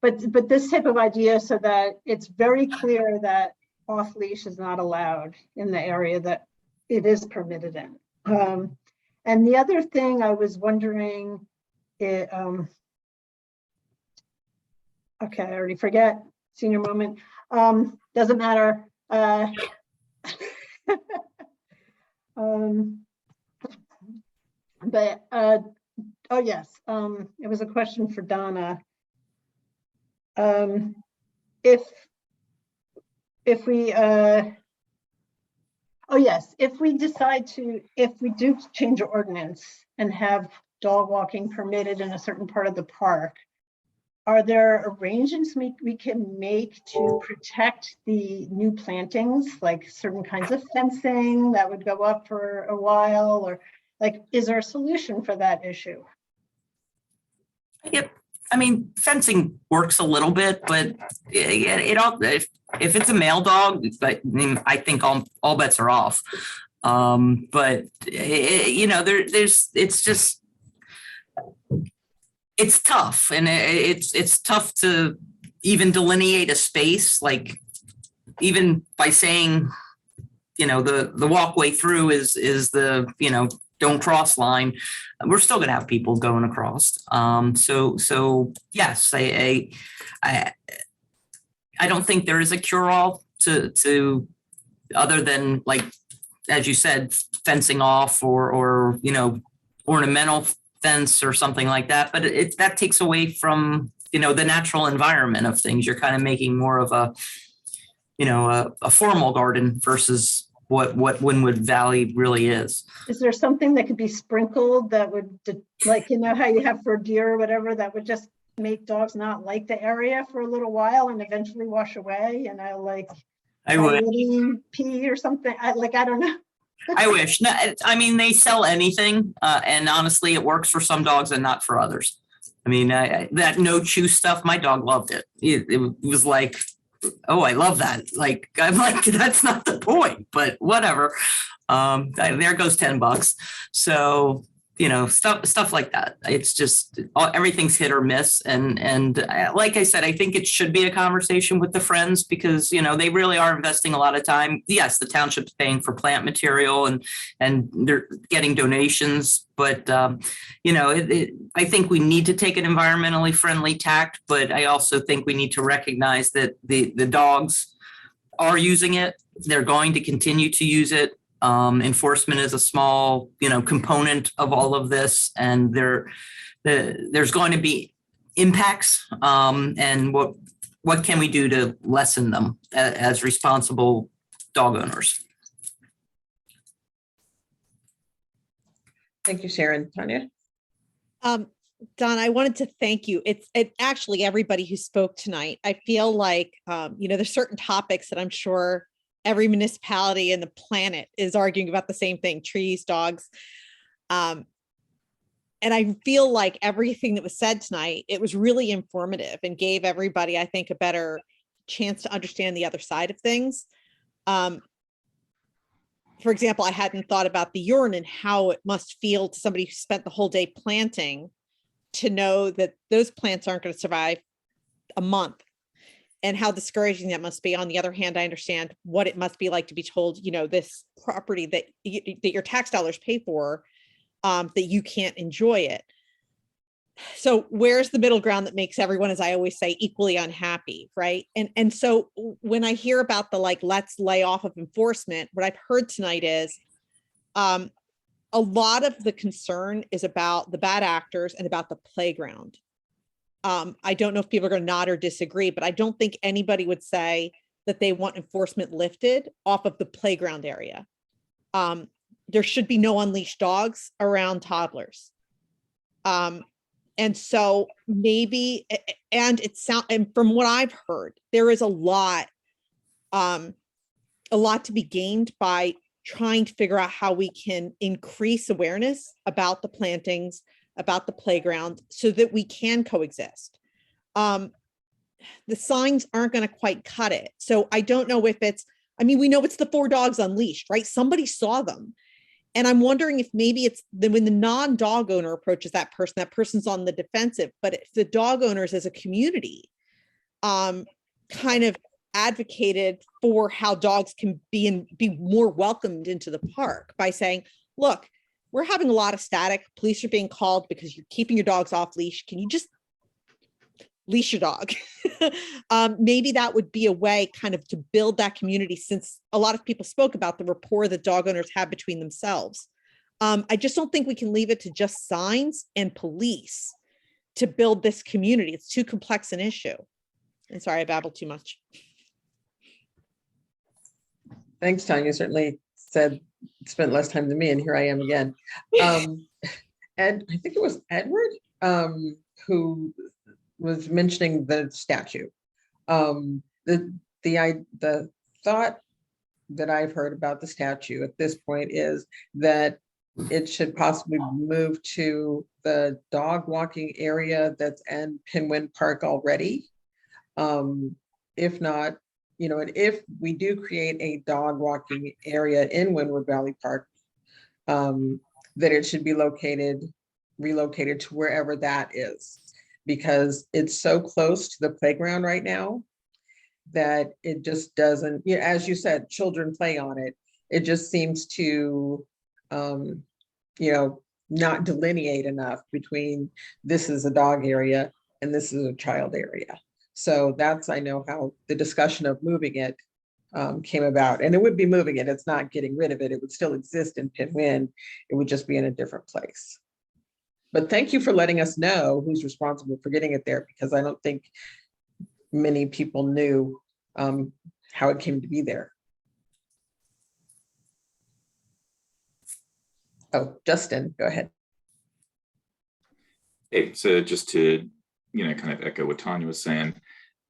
but this type of idea, so that it's very clear that off leash is not allowed in the area that it is permitted in. And the other thing I was wondering, okay, I already forget, senior moment. Doesn't matter. But oh yes, it was a question for Donna. If we if we do change the ordinance and have dog walking permitted in a certain part of the park, are there arrangements we can make to protect the new plantings, like certain kinds of fencing that would go up for a while, or is there a solution for that issue? Yep. I mean, fencing works a little bit, but if it's a male dog, I think all bets are off. But it's just, it's tough, and it's tough to even delineate a space, like even by saying, the walkway through is the, don't cross line. We're still gonna have people going across. So yes, I don't think there is a cure-all to other than, like, as you said, fencing off or ornamental fence or something like that. But that takes away from, the natural environment of things. You're kind of making more of a formal garden versus what Wynwood Valley really is. Is there something that could be sprinkled that would, like, how you have for deer or whatever, that would just make dogs not like the area for a little while and eventually wash away? I would. Pee or something. I don't know. I wish. No, I mean, they sell anything, and honestly, it works for some dogs and not for others. I mean, that no chew stuff, my dog loved it. It was like, oh, I love that. Like, I'm like, that's not the point, but whatever. There goes $10. So, stuff like that. It's just everything's hit or miss. And like I said, I think it should be a conversation with the friends because, they really are investing a lot of time. Yes, the township's paying for plant material and they're getting donations, but, I think we need to take an environmentally friendly tact, but I also think we need to recognize that the dogs are using it. They're going to continue to use it. Enforcement is a small, component of all of this, and there's going to be impacts. And what can we do to lessen them as responsible dog owners? Thank you, Sharon. Tanya? Don, I wanted to thank you. It's actually everybody who spoke tonight. I feel like, there's certain topics that I'm sure every municipality in the planet is arguing about the same thing: trees, dogs. And I feel like everything that was said tonight, it was really informative and gave everybody, I think, a better chance to understand the other side of things. For example, I hadn't thought about the urine and how it must feel to somebody who spent the whole day planting to know that those plants aren't going to survive a month, and how discouraging that must be. On the other hand, I understand what it must be like to be told, this property that your tax dollars pay for, that you can't enjoy it. So where's the middle ground that makes everyone, as I always say, equally unhappy, right? And so when I hear about the let's lay off of enforcement, what I've heard tonight is a lot of the concern is about the bad actors and about the playground. I don't know if people are going to nod or disagree, but I don't think anybody would say that they want enforcement lifted off of the playground area. There should be no unleashed dogs around toddlers. And so maybe, and from what I've heard, there is a lot to be gained by trying to figure out how we can increase awareness about the plantings, about the playground, so that we can coexist. The signs aren't going to quite cut it. So I don't know if we know it's the 4 dogs unleashed, right? Somebody saw them. And I'm wondering if maybe it's when the non-dog owner approaches that person's on the defensive. But if the dog owners as a community kind of advocated for how dogs can be more welcomed into the park by saying, look, we're having a lot of static. Police are being called because you're keeping your dogs off leash. Can you just leash your dog? Maybe that would be a way kind of to build that community, since a lot of people spoke about the rapport that dog owners have between themselves. I just don't think we can leave it to just signs and police to build this community. It's too complex an issue. And sorry, I babbled too much. Thanks, Tanya. Certainly spent less time than me, and here I am again. And I think it was Edward who was mentioning the statute. The thought that I've heard about the statute at this point is that it should possibly move to the dog walking area that's in Pinwin Park already. If not, and if we do create a dog walking area in Wynwood Valley Park, that it should be relocated to wherever that is. because it's so close to the playground right now that it just doesn't, yeah, as you said, children play on it. It just seems to, not delineate enough between this is a dog area and this is a child area. So that's, I know how the discussion of moving it came about, and it would be moving it. It's not getting rid of it. It would still exist in Pinwin. It would just be in a different place. But thank you for letting us know who's responsible for getting it there, because I don't think many people knew how it came to be there. Oh, Justin, go ahead. Hey, so just to, kind of echo what Tanya was saying,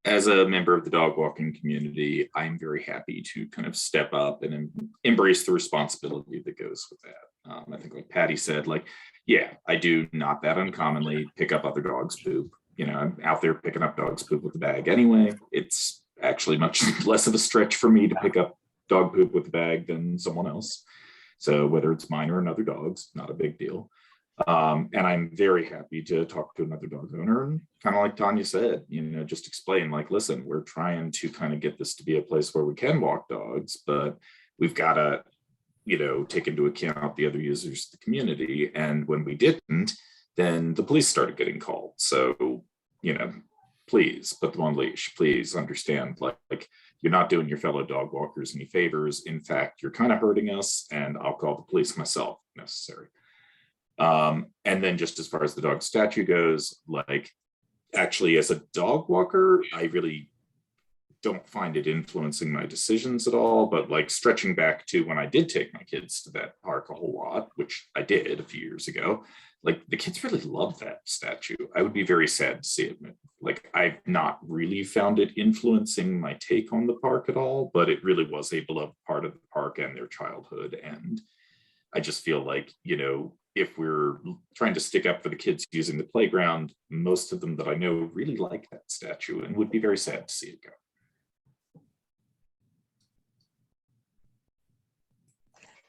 as a member of the dog walking community, I'm very happy to kind of step up and embrace the responsibility that goes with that. I think like Patty said, like, yeah, I do not that uncommonly pick up other dogs' poop. I'm out there picking up dogs' poop with the bag anyway. It's actually much less of a stretch for me to pick up dog poop with the bag than someone else. So whether it's mine or another dog's, not a big deal. And I'm very happy to talk to another dog owner and kind of like Tanya said, just explain like, listen, we're trying to kind of get this to be a place where we can walk dogs, but we've got to, take into account the other users of the community. And when we didn't, then the police started getting called. So, please put them on leash. Please understand, like you're not doing your fellow dog walkers any favors. In fact, you're kind of hurting us, and I'll call the police myself if necessary. And then just as far as the dog statue goes, like actually as a dog walker, I really don't find it influencing my decisions at all. But like stretching back to when I did take my kids to that park a whole lot, which I did a few years ago, like the kids really love that statue. I would be very sad to see it. Like I've not really found it influencing my take on the park at all, but it really was a beloved part of the park and their childhood. And I just feel like, if we're trying to stick up for the kids using the playground, most of them that I know really like that statue and would be very sad to see it go.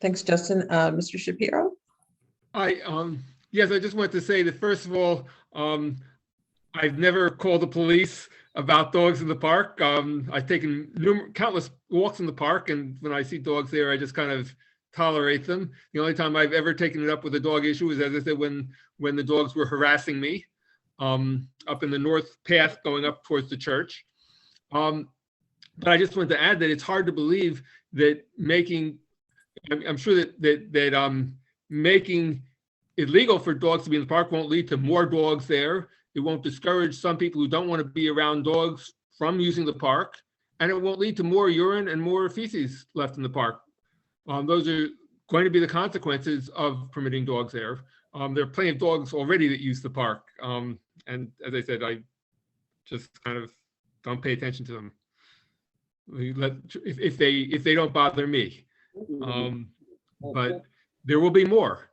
Thanks, Justin. Mr. Shapiro? Yes, I just wanted to say that first of all, I've never called the police about dogs in the park. I've taken countless walks in the park, and when I see dogs there, I just kind of tolerate them. The only time I've ever taken it up with a dog issue is, as I said, when the dogs were harassing me up in the north path going up towards the church. But I just wanted to add that it's hard to believe that I'm sure that making it legal for dogs to be in the park won't lead to more dogs there. It won't discourage some people who don't want to be around dogs from using the park, and it won't lead to more urine and more feces left in the park. Those are going to be the consequences of permitting dogs there. There are plenty of dogs already that use the park. And as I said, I just kind of don't pay attention to them. If they don't bother me. But there will be more.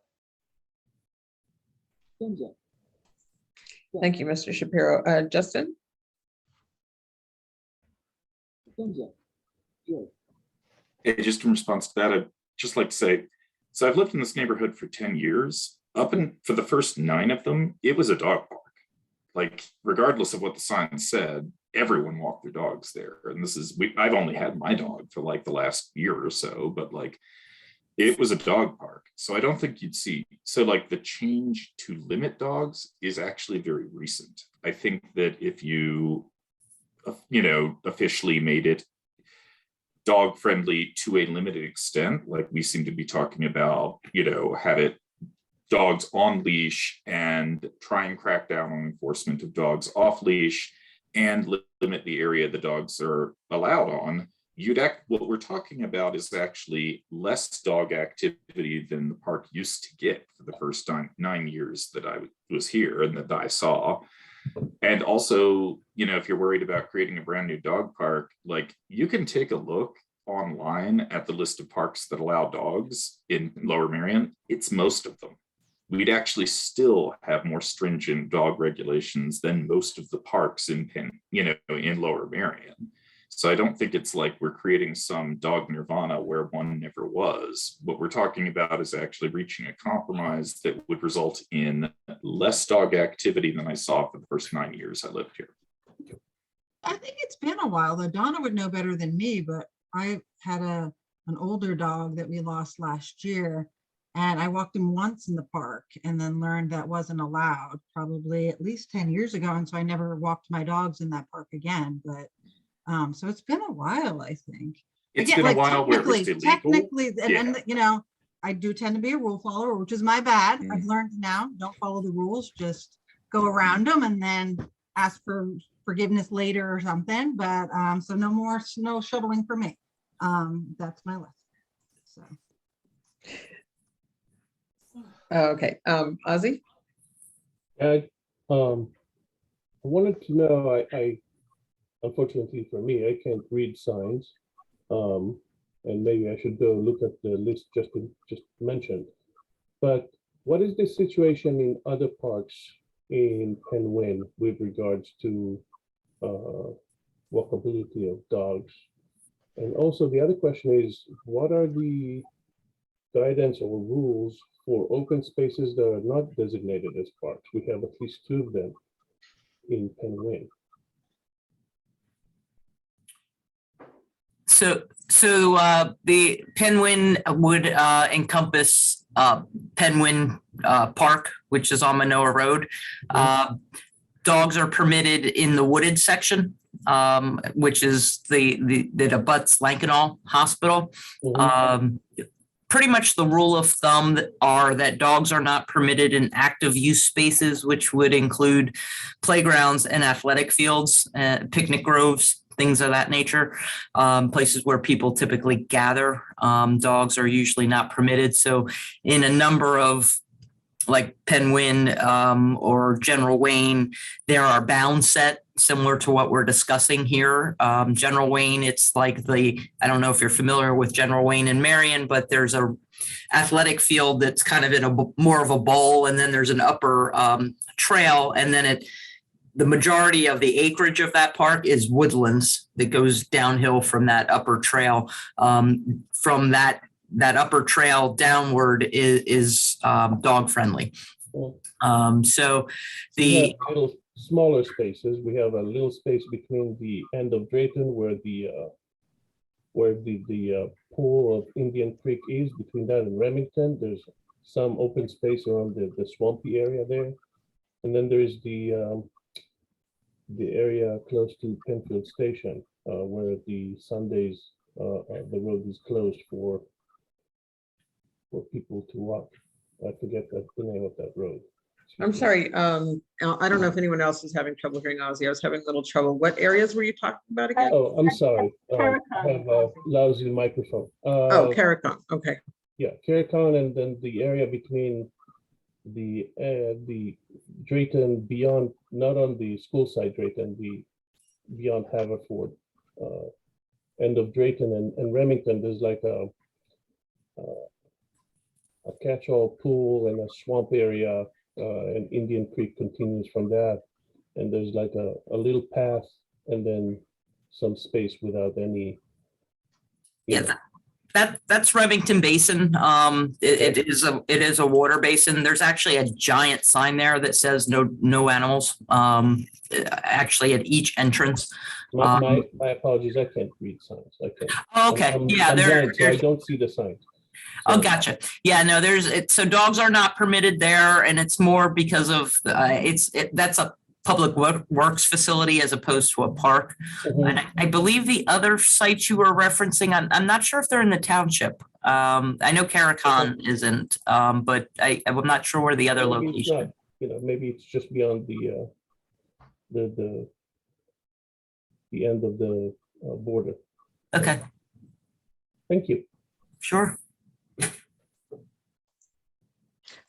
Thank you, Mr. Shapiro. Justin? Hey, just in response to that, I'd just like to say, so I've lived in this neighborhood for 10 years. For the first 9 of them, it was a dog park. Like, regardless of what the sign said, everyone walked their dogs there. And I've only had my dog for like the last year or so, but like, it was a dog park. So I don't think you'd see, so like the change to limit dogs is actually very recent. I think that if you officially made it dog friendly to a limited extent, like we seem to be talking about, have it dogs on leash and try and crack down on enforcement of dogs off leash and limit the area the dogs are allowed on, what we're talking about is actually less dog activity than the park used to get for the first 9 years that I was here and that I saw. And also, if you're worried about creating a brand new dog park, like you can take a look online at the list of parks that allow dogs in Lower Merion. It's most of them. We'd actually still have more stringent dog regulations than most of the parks in Lower Merion. So I don't think it's like we're creating some dog nirvana where one never was. What we're talking about is actually reaching a compromise that would result in less dog activity than I saw for the first 9 years I lived here. I think it's been a while, though. Donna would know better than me, but I had an older dog that we lost last year, and I walked him once in the park and then learned that wasn't allowed probably at least 10 years ago. And so I never walked my dogs in that park again. But so it's been a while, I think. It's been a while where it was illegal. Technically, Yeah. and you know, I do tend to be a rule follower, which is my bad. I've learned now, don't follow the rules, just go around them and then ask for forgiveness later or something. But so no more snow shoveling for me. That's my lesson. So. Okay, Ozzy? I wanted to know, I unfortunately for me, I can't read signs. And maybe I should go look at the list just mentioned. But what is the situation in other parks in Penguin with regards to walkability of dogs? And also the other question is, what are the guidance or rules for open spaces that are not designated as parks? We have at least 2 of them in Penguin. So the Penguin would encompass Penguin Park, which is on Manoa Road. Dogs are permitted in the wooded section, which is that abuts Lankenau Hospital. Pretty much the rule of thumb are that dogs are not permitted in active use spaces, which would include playgrounds and athletic fields, picnic groves, things of that nature. Places where people typically gather, dogs are usually not permitted. So in a number of like Penguin or General Wayne, there are bounds set similar to what we're discussing here. General Wayne, it's like I don't know if you're familiar with General Wayne and Marion, but there's a athletic field that's kind of in a more of a bowl, and then there's an upper trail, and then the majority of the acreage of that park is woodlands that goes downhill from that upper trail. From that upper trail downward is dog friendly. So the little smaller spaces, we have a little space between the end of Drayton where the pool of Indian Creek is, between that and Remington. There's some open space around the swampy area there. And then there's the area close to Penfield Station, where the Sundays the road is closed for people to walk. I forget the name of that road. I'm sorry, I don't know if anyone else is having trouble hearing Ozzy. I was having a little trouble. What areas were you talking about again? Oh, I'm sorry. I have a lousy microphone. Oh, Caricon, okay. Yeah, Caricon, and then the area between the Drayton beyond, not on the school side Drayton, the beyond Haverford, end of Drayton and Remington. There's like a catch-all pool and a swamp area, and Indian Creek continues from that. And there's like a little path and then some space without any. That's Remington Basin. It is a water basin. There's actually a giant sign there that says no animals. Actually, at each entrance. My apologies. I can't read signs. I can't. Okay. I'm there. blind, so I don't see the signs. Oh, gotcha. Yeah, no, so dogs are not permitted there, and it's more because of that's a public works facility as opposed to a park. And I believe the other sites you were referencing, I'm not sure if they're in the township. I know Caricon isn't, but I'm not sure where the other Maybe location. it's not, maybe it's just beyond the end of the border. Okay. Thank you. Sure.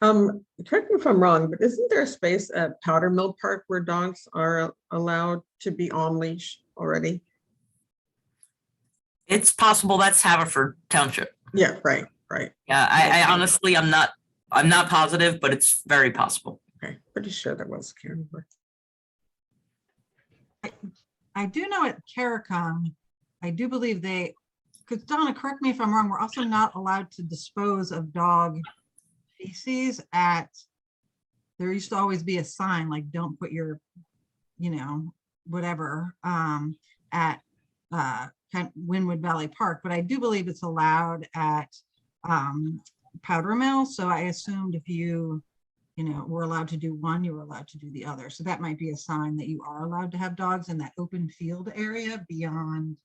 Correct me if I'm wrong, but isn't there a space at Powder Mill Park where dogs are allowed to be on leash already? It's possible. That's Haverford Township. Yeah, right. Yeah, I honestly, I'm not positive, but it's very possible. Okay, pretty sure that was Karen. I do know at Caricon, I do believe they, because Donna, correct me if I'm wrong, we're also not allowed to dispose of dog feces at, there used to always be a sign like, don't put your, you know, whatever, at Wynwood Valley Park, but I do believe it's allowed at Powder Mill. So I assumed if you know, were allowed to do one, you were allowed to do the other. So that might be a sign that you are allowed to have dogs in that open field area beyond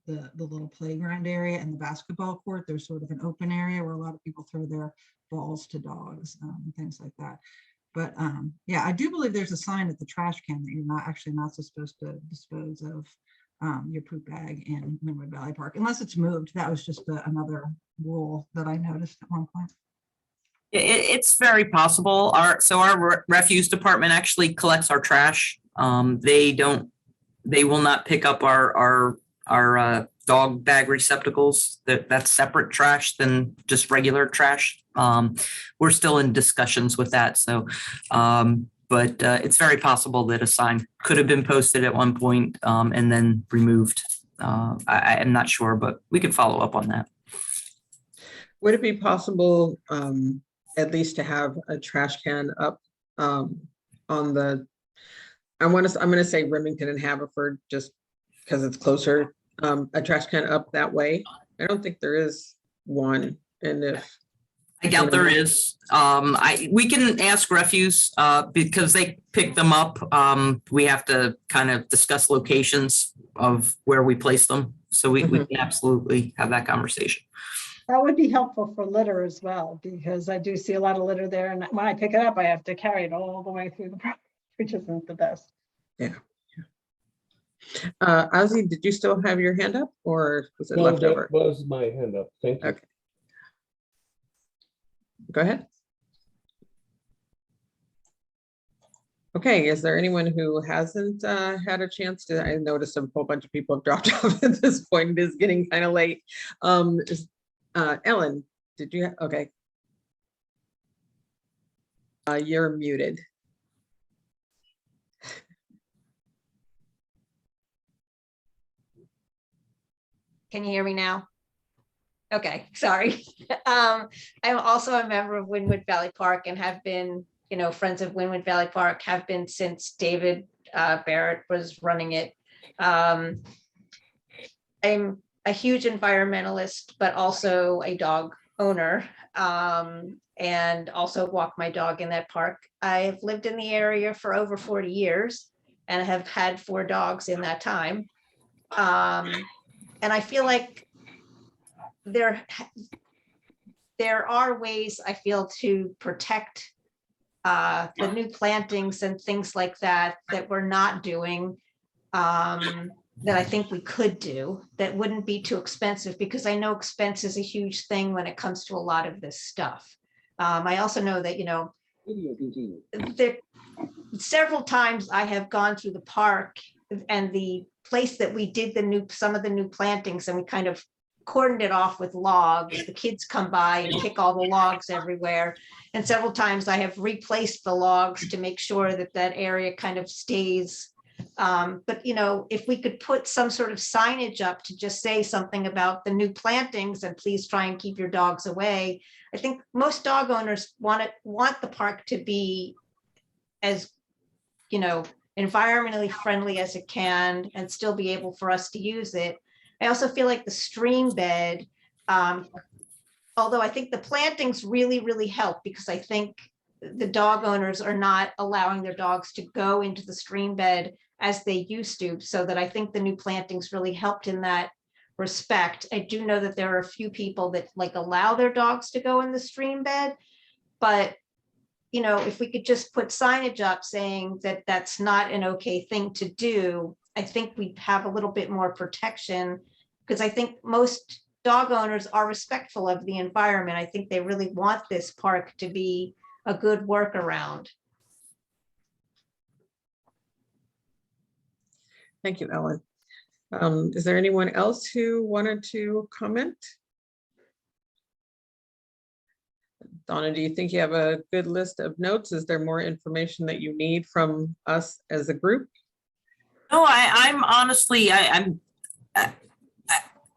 the little playground area and the basketball court. There's sort of an open area where a lot of people throw their balls to dogs, things like that. But yeah, I do believe there's a sign at the trash can that you're not supposed to dispose of your poop bag in Wynwood Valley Park, unless it's moved. That was just another rule that I noticed at one point. It's very possible. Our refuse department actually collects our trash. They will not pick up our dog bag receptacles. That's separate trash than just regular trash. We're still in discussions with that. So, but it's very possible that a sign could have been posted at one point and then removed. I am not sure, but we could follow up on that. Would it be possible at least to have a trash can up on the, I'm going to say Remington and Haverford just because it's closer, a trash can up that way? I don't think there is one. And if I doubt there is. We can ask refuse because they pick them up. We have to kind of discuss locations of where we place them. So we can absolutely have that conversation. That would be helpful for litter as well, because I do see a lot of litter there. And when I pick it up, I have to carry it all the way through the property, which isn't the best. Yeah. Ozzy, did you still have your hand up or was it left over? That was my hand up. Thank you. Okay. Go ahead. Okay, is there anyone who hasn't had a chance to? I noticed a whole bunch of people have dropped off at this point. It is getting kind of late. Ellen, did you? Okay. You're muted. Can you hear me now? Okay, sorry. I'm also a member of Wynwood Valley Park and have been, you know, friends of Wynwood Valley Park, have been since David Barrett was running it. I'm a huge environmentalist, but also a dog owner, and also walk my dog in that park. I've lived in the area for over 40 years and have had 4 dogs in that time. And I feel like there are ways, I feel, to protect the new plantings and things like that that we're not doing, that I think we could do that wouldn't be too expensive, because I know expense is a huge thing when it comes to a lot of this stuff. I also know that, you know, there several times I have gone through the park and the place that we did some of the new plantings, and we kind of cordoned it off with logs. The kids come by and kick all the logs everywhere. And several times I have replaced the logs to make sure that that area kind of stays. But, you know, if we could put some sort of signage up to just say something about the new plantings and please try and keep your dogs away. I think most dog owners want the park to be as, you know, environmentally friendly as it can and still be able for us to use it. I also feel like the stream bed, although I think the plantings really, really help, because I think the dog owners are not allowing their dogs to go into the stream bed as they used to. So that I think the new plantings really helped in that respect. I do know that there are a few people that like allow their dogs to go in the stream bed, but you know, if we could just put signage up saying that that's not an okay thing to do, I think we'd have a little bit more protection, because I think most dog owners are respectful of the environment. I think they really want this park to be a good workaround. Thank you, Ellen. Is there anyone else who wanted to comment? Donna, do you think you have a good list of notes? Is there more information that you need from us as a group? No, I'm honestly,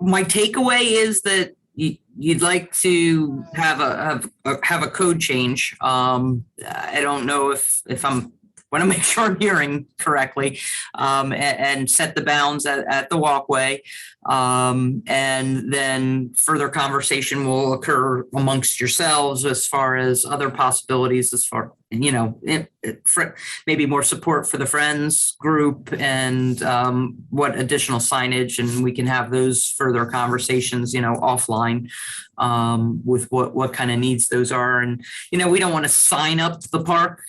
My takeaway is that you'd like to have a code change. I don't know if I'm want to make sure I'm hearing correctly, and set the bounds at the walkway. And then further conversation will occur amongst yourselves as far as other possibilities, as far, maybe more support for the friends group and what additional signage, and we can have those further conversations, offline with what kind of needs those are. And, we don't want to sign up the park.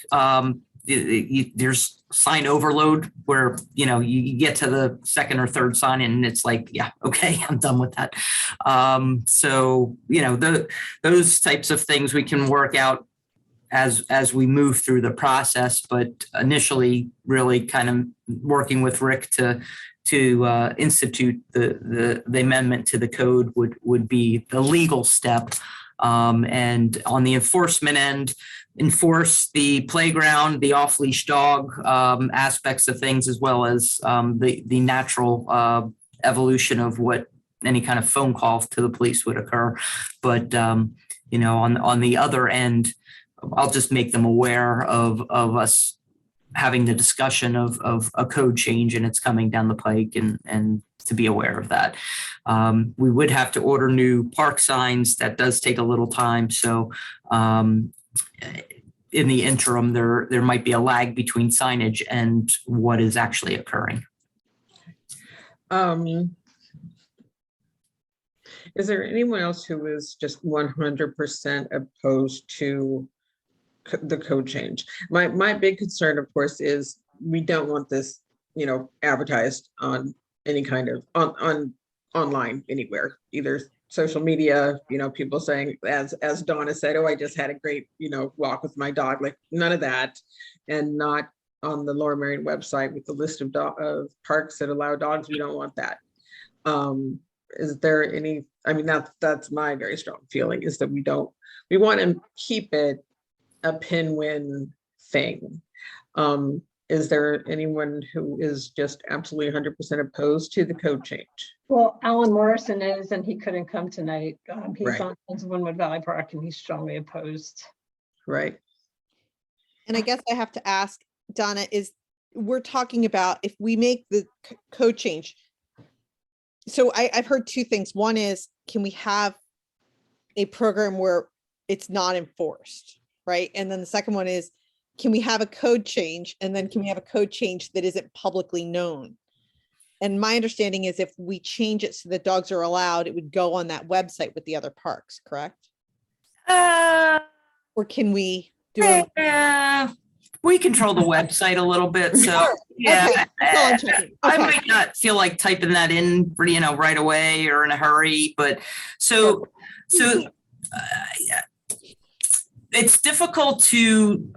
There's sign overload where, you get to the second or third sign and it's like, yeah, okay, I'm done with that. So, those types of things we can work out as we move through the process, but initially really kind of working with Rick to institute the amendment to the code would be the legal step. And on the enforcement end, enforce the playground, the off-leash dog aspects of things, as well as the natural evolution of what any kind of phone call to the police would occur. But, on the other end, I'll just make them aware of us having the discussion of a code change, and it's coming down the pike, and to be aware of that. We would have to order new park signs. That does take a little time. So in the interim, there might be a lag between signage and what is actually occurring. Is there anyone else who is just 100% opposed to the code change? My big concern, of course, is we don't want this, advertised on any kind of on online anywhere, either social media, people saying, as Donna said, oh, I just had a great, walk with my dog, like none of that, and not on the Lower Merion website with the list of parks that allow dogs. We don't want that. Is there any, that's my very strong feeling, is that we want to keep it a Penguin thing. Is there anyone who is just absolutely 100% opposed to the code change? Well, Alan Morrison is, and he couldn't come tonight. He's Right. on Winwood Valley Park, and he's strongly opposed. Right. And I guess I have to ask, Donna, we're talking about if we make the code change. So I've heard two things. One is, can we have a program where it's not enforced, right? And then the second one is, can we have a code change? And then can we have a code change that isn't publicly known? And my understanding is if we change it so that dogs are allowed, it would go on that website with the other parks, correct? Or can we do it? We control the website a little bit, so yeah, Okay, that's all I'm checking. I Okay. might not feel like typing that in, right away or in a hurry, but so yeah. It's difficult to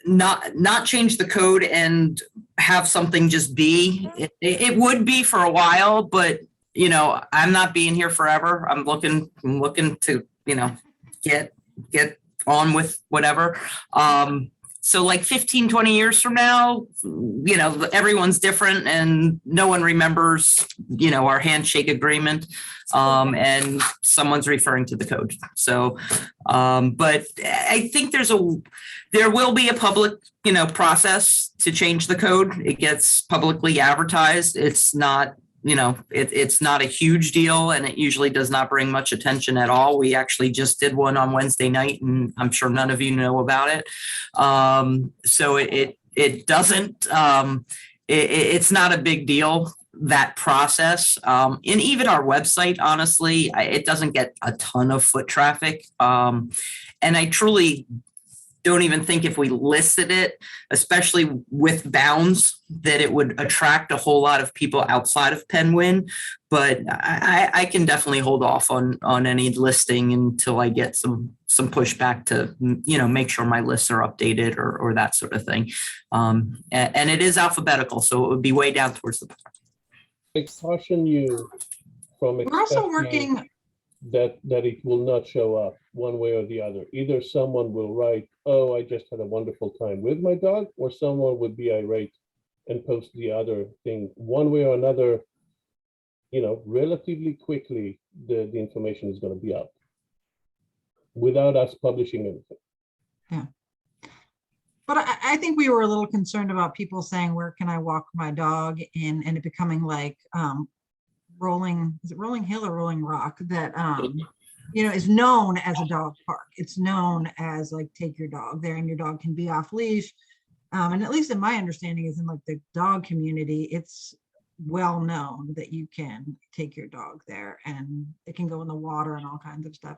not change the code and have something just be. It would be for a while, but I'm not being here forever. I'm looking to get on with whatever. So like 15, 20 years from now, everyone's different and no one remembers, our handshake agreement, and someone's referring to the code. So, but I think there will be a public, process to change the code. It gets publicly advertised. It's not, it's not a huge deal, and it usually does not bring much attention at all. We actually just did one on Wednesday night, and I'm sure none of you know about it. So it doesn't, it's not a big deal, that process. And even our website, honestly, it doesn't get a ton of foot traffic. And I truly don't even think if we listed it, especially with bounds, that it would attract a whole lot of people outside of Penguin. But I can definitely hold off on any listing until I get some pushback to, make sure my lists are updated or that sort of thing. And it is alphabetical, so it would be way down towards the bottom. I caution you from We're also expecting working, that it will not show up one way or the other. Either someone will write, oh, I just had a wonderful time with my dog, or someone would be irate and post the other thing. One way or another, relatively quickly, the information is going to be up without us publishing anything. Yeah. But I think we were a little concerned about people saying, where can I walk my dog in, and it becoming like is it Rolling Hill or Rolling Rock that is known as a dog park. It's known as like, take your dog there and your dog can be off leash. And at least in my understanding is in like the dog community, it's well known that you can take your dog there and it can go in the water and all kinds of stuff.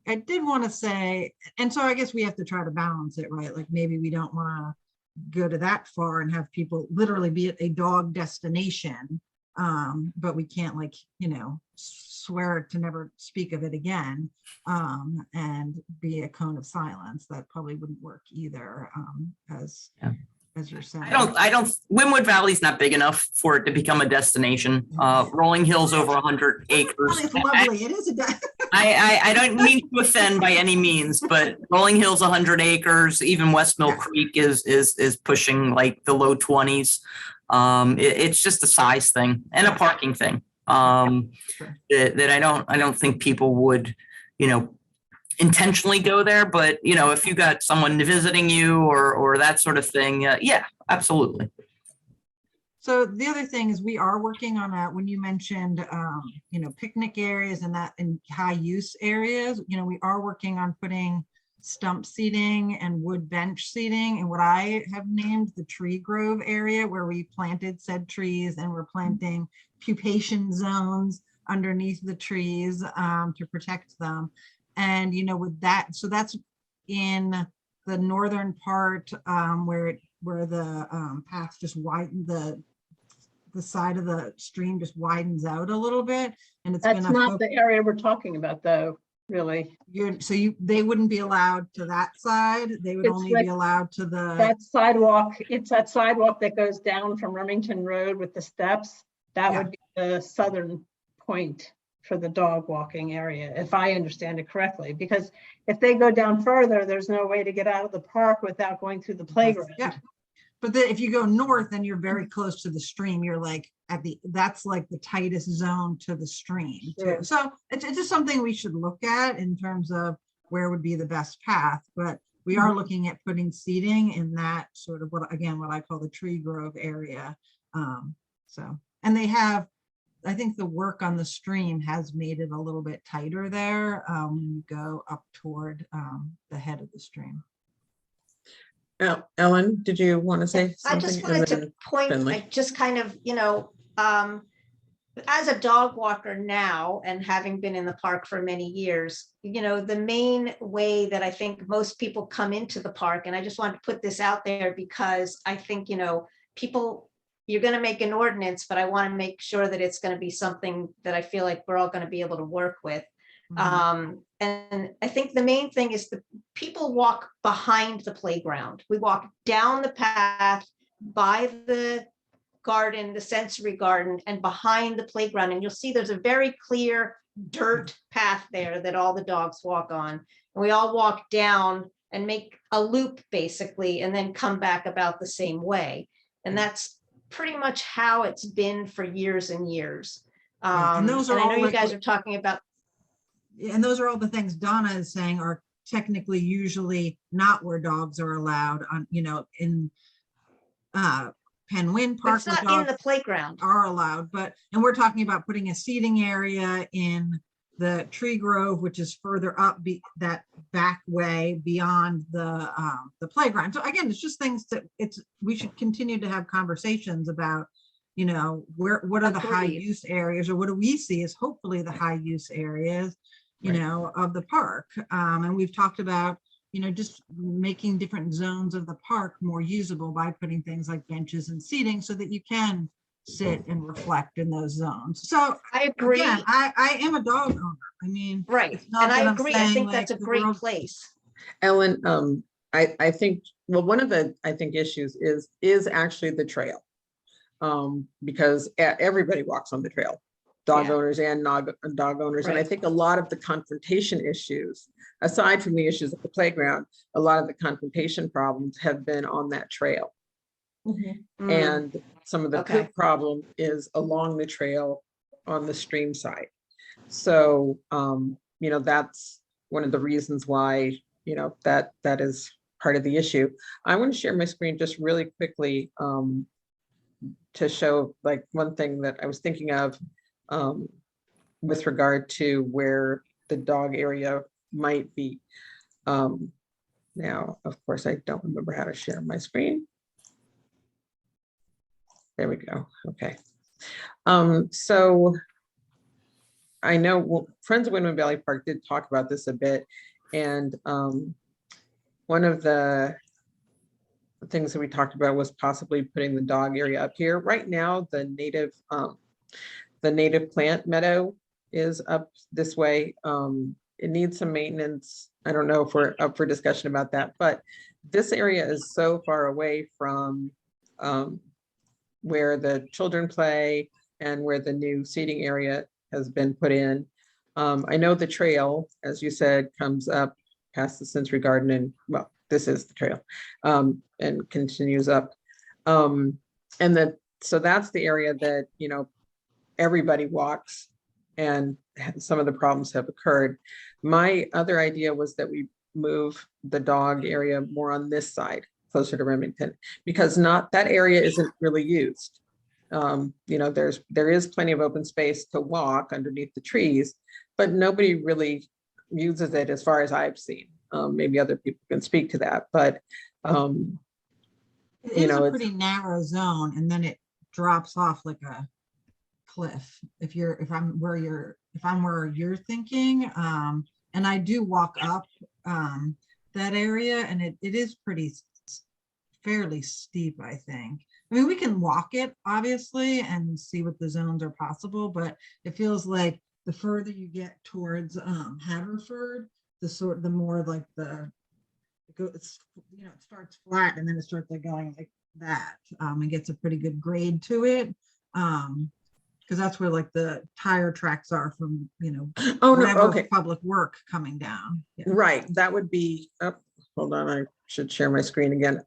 I did want to say, and so I guess we have to try to balance it, right? Like maybe we don't want to go to that far and have people literally be at a dog destination, but we can't swear to never speak of it again, and be a cone of silence. That probably wouldn't work either, as you're saying. Wynwood Valley's not big enough for it to become a destination. Rolling Hill's over 100 acres. It's lovely. It is a I don't mean to offend by any means, but Rolling Hill's 100 acres. Even West Mill Creek is pushing like the low 20s. It's just a size thing and a parking thing. That I don't think people would, intentionally go there. But if you got someone visiting you or that sort of thing, yeah, absolutely. So the other thing is we are working on when you mentioned, picnic areas and that in high use areas, we are working on putting stump seating and wood bench seating and what I have named the tree grove area, where we planted said trees and we're planting pupation zones underneath the trees to protect them. And, with that, so that's in the northern part where the path just widened, the side of the stream just widens out a little bit, and it's That's not the area we're talking about, though. Really, they wouldn't be allowed to that side. They would only be allowed to that sidewalk. It's that sidewalk that goes down from Remington Road with the steps. That would be the southern point for the dog walking area, if I understand it correctly. Because if they go down further, there's no way to get out of the park without going through the playground. Yeah. But then if you go north, then you're very close to the stream. You're like that's like the tightest zone to the stream too. Sure. So it's just something we should look at in terms of where would be the best path. But we are looking at putting seating in that sort of what I call the tree grove area. And they have, I think the work on the stream has made it a little bit tighter there when you go up toward the head of the stream. Ellen, did you want to say something? I just wanted to point, I just kind of, as a dog walker now and having been in the park for many years, the main way that I think most people come into the park, and I just wanted to put this out there because I think, people, you're going to make an ordinance, but I want to make sure that it's going to be something that I feel like we're all going to be able to work with. And I think the main thing is the people walk behind the playground. We walk down the path by the garden, the sensory garden, and behind the playground. And you'll see there's a very clear dirt path there that all the dogs walk on. And we all walk down and make a loop basically, and then come back about the same way. And that's pretty much how it's been for years and years. And those are and I know all you guys are talking about. And those are all the things Donna is saying are technically usually not where dogs are allowed on, in Penguin Park. It's not in the playground. Are allowed, and we're talking about putting a seating area in the tree grove, which is further up that back way beyond the playground. So again, it's just things that we should continue to have conversations about, what are the high use areas, or what do we see as hopefully the high use areas, of the park. And we've talked about, just making different zones of the park more usable by putting things like benches and seating so that you can sit and reflect in those zones. So I agree. Again, I am a dog owner. I mean, right. And I agree. I think that's a great place. Ellen, I think, one of the, issues is actually the trail. Because everybody walks on the trail, dog owners and dog owners. Right. And I think a lot of the confrontation issues, aside from the issues at the playground, a lot of the confrontation problems have been on that trail. And some of the poop problem is along the trail on the stream side. So, you know, that's one of the reasons why, you know, that is part of the issue. I want to share my screen just really quickly to show like one thing that I was thinking of with regard to where the dog area might be. Now, of course, I don't remember how to share my screen. There we go. Okay. So I know Friends of Windward Valley Park did talk about this a bit. And one of the things that we talked about was possibly putting the dog area up here. Right now, the native plant meadow is up this way. It needs some maintenance. I don't know if we're up for discussion about that, but this area is so far away from where the children play and where the new seating area has been put in. I know the trail, as you said, comes up past the Sensory Garden and, well, this is the trail, and continues up. So that's the area that, you know, everybody walks, and some of the problems have occurred. My other idea was that we move the dog area more on this side, closer to Remington, because that area isn't really used. You know, there is plenty of open space to walk underneath the trees, but nobody really uses it as far as I've seen. Maybe other people can speak to that, but it you is know, a it's pretty narrow zone, and then it drops off like a cliff. If I'm where you're thinking, and I do walk up that area, and it is fairly steep, I think. I mean, we can walk it obviously and see what the zones are possible, but it feels like the further you get towards Haverford, the more like it's, you know, it starts flat and then it starts like going like that, and gets a pretty good grade to it, because that's where like the tire tracks are from, you know, whatever public work coming down. Yeah. Right, that would be, oh, hold on, I should share my screen again.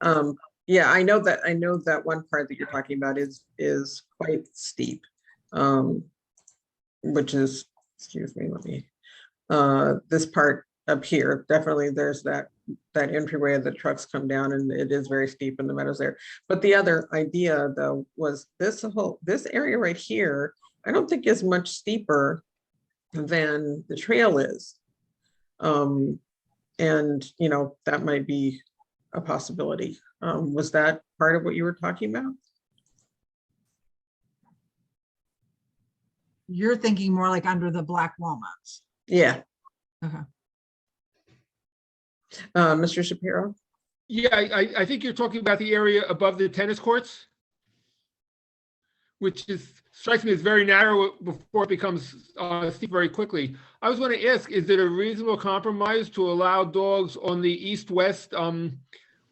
Yeah, I know that one part that you're talking about is quite steep, which is, excuse me, let me, this part up here, definitely there's that entryway, the trucks come down and it is very steep in the meadows there. But the other idea though was this area right here, I don't think is much steeper than the trail is. And you know, that might be a possibility. Was that part of what you were talking about? You're thinking more like under the black walnuts. Yeah. Okay. Mr. Shapiro? Yeah, I think you're talking about the area above the tennis courts, which strikes me as very narrow before it becomes steep very quickly. I was going to ask, is it a reasonable compromise to allow dogs on the east-west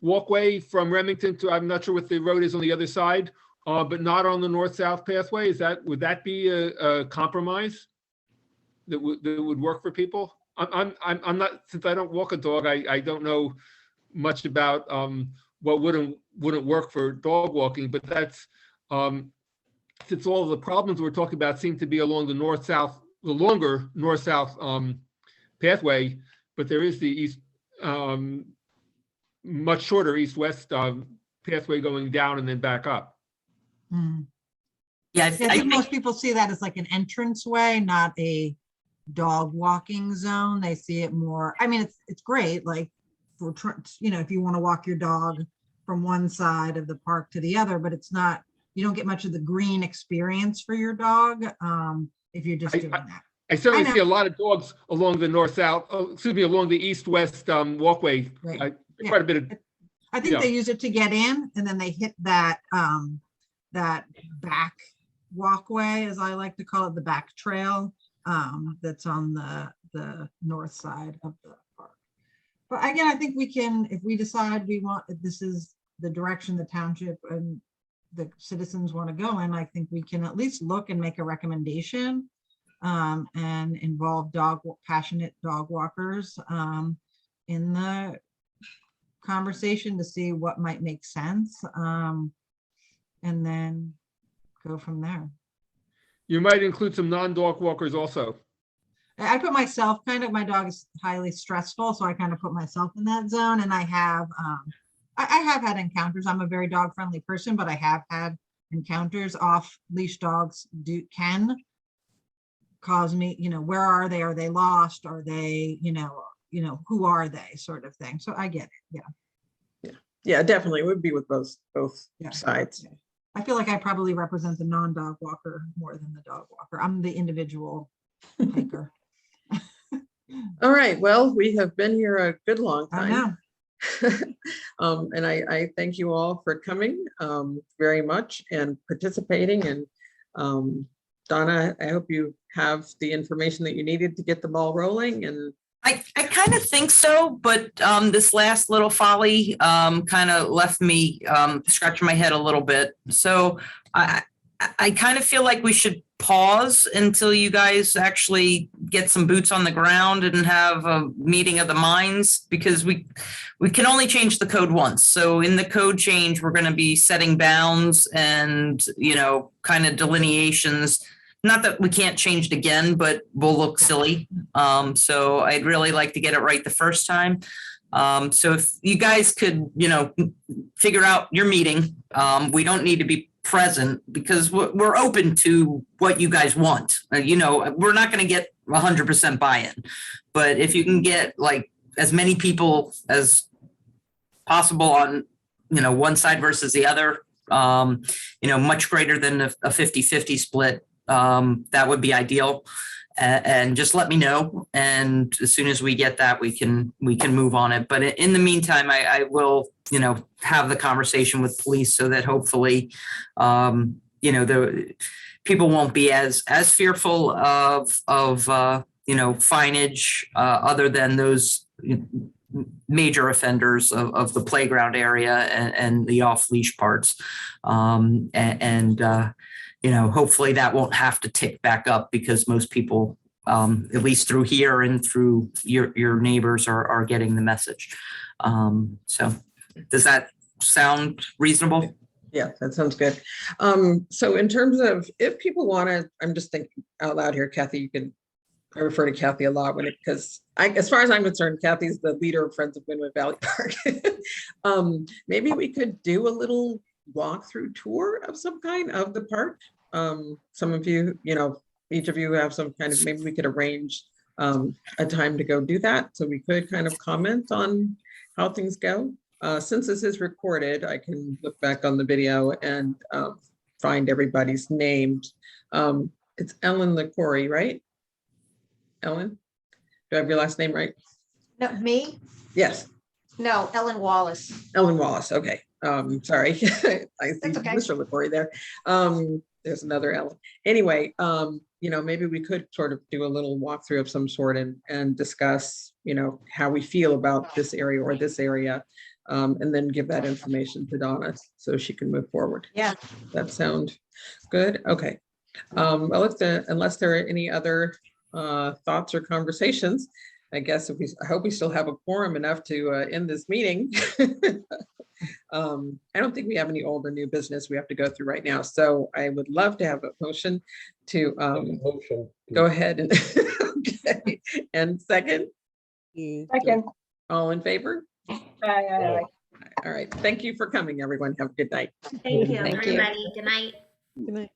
walkway from Remington to, I'm not sure what the road is on the other side, but not on the north-south pathway? Would that be a compromise that would work for people? I'm not, since I don't walk a dog, I don't know much about what wouldn't work for dog walking, but that's since all of the problems we're talking about seem to be along the longer north-south pathway, but there is the east, much shorter east-west pathway going down and then back up. Yeah, I think most people see that as like an entranceway, not a dog walking zone. They see it more, I mean, it's great, like, for, you know, if you want to walk your dog from one side of the park to the other, but it's not, you don't get much of the green experience for your dog if you're just doing that. I certainly see a lot of dogs along the along the east-west walkway. Right. Quite a bit of. I think they use it to get in, and then they hit that that back walkway, as I like to call it, the back trail that's on the north side of the park. But again, I think we can, if we decide if this is the direction the township and the citizens want to go in, I think we can at least look and make a recommendation and involve passionate dog walkers in the conversation to see what might make sense, and then go from there. You might include some non-dog walkers also. I put myself my dog is highly stressful, so I kind of put myself in that zone. And I have had encounters. I'm a very dog friendly person, but I have had encounters. Off leash dogs can cause me, where are they? Are they lost? Are they, who are they, sort of thing. So I get it. Yeah, definitely. It would be with both sides. I feel like I probably represent the non-dog walker more than the dog walker. I'm the individual hiker. All right, well, we have been here a good long I time. know. And I thank you all for coming very much and participating. And Donna, I hope you have the information that you needed to get the ball rolling. And I kind of think so, but this last little folly kind of left me scratching my head a little bit. So I kind of feel like we should pause until you guys actually get some boots on the ground and have a meeting of the minds, because we can only change the code once. So in the code change, we're going to be setting bounds and, kind of delineations. Not that we can't change it again, but we'll look silly. So I'd really like to get it right the first time. So if you guys could, figure out your meeting, we don't need to be present because we're open to what you guys want. We're not going to get 100% buy-in, but if you can get like as many people as possible on, one side versus the other, much greater than a 50-50 split, that would be ideal. And just let me know. And as soon as we get that, we can move on it. But in the meantime, I will, have the conversation with police so that hopefully, the people won't be as fearful of fineage, other than those major offenders of the playground area and the off leash parts. Hopefully that won't have to tick back up, because most people, at least through here and through your neighbors, are getting the message. So does that sound reasonable? yeah, that sounds good. So in terms of if people want to, I'm just thinking out loud here, Kathy, I refer to Kathy a lot because as far as I'm concerned, Kathy's the leader of Friends of Wynwood Valley Park. Maybe we could do a little walkthrough tour of some kind of the park. Some of you, each of you have some kind of, maybe we could arrange a time to go do that. So we could kind of comment on how things go. Since this is recorded, I can look back on the video and find everybody's names. It's Ellen LaCory, right? Ellen, do I have your last name right? No, me? Yes. No, Ellen Wallace. Ellen Wallace, okay. Sorry, I see okay. Mr. LaCory there. There's another Ellen. Anyway, maybe we could sort of do a little walkthrough of some sort and discuss, how we feel about this area or this area, and then give that information to Donna so she can move forward. Yeah. That sound good? Okay. Well, unless there are any other thoughts or conversations, I guess I hope we still have a quorum enough to end this meeting. I don't think we have any old or new business we have to go through right now. So I would love to have a motion to go ahead and okay. And second? Second. All in favor? Aye. All right. Thank you for coming, everyone. Have a good night. Thank you, Thank you. everybody. Good night. Good night.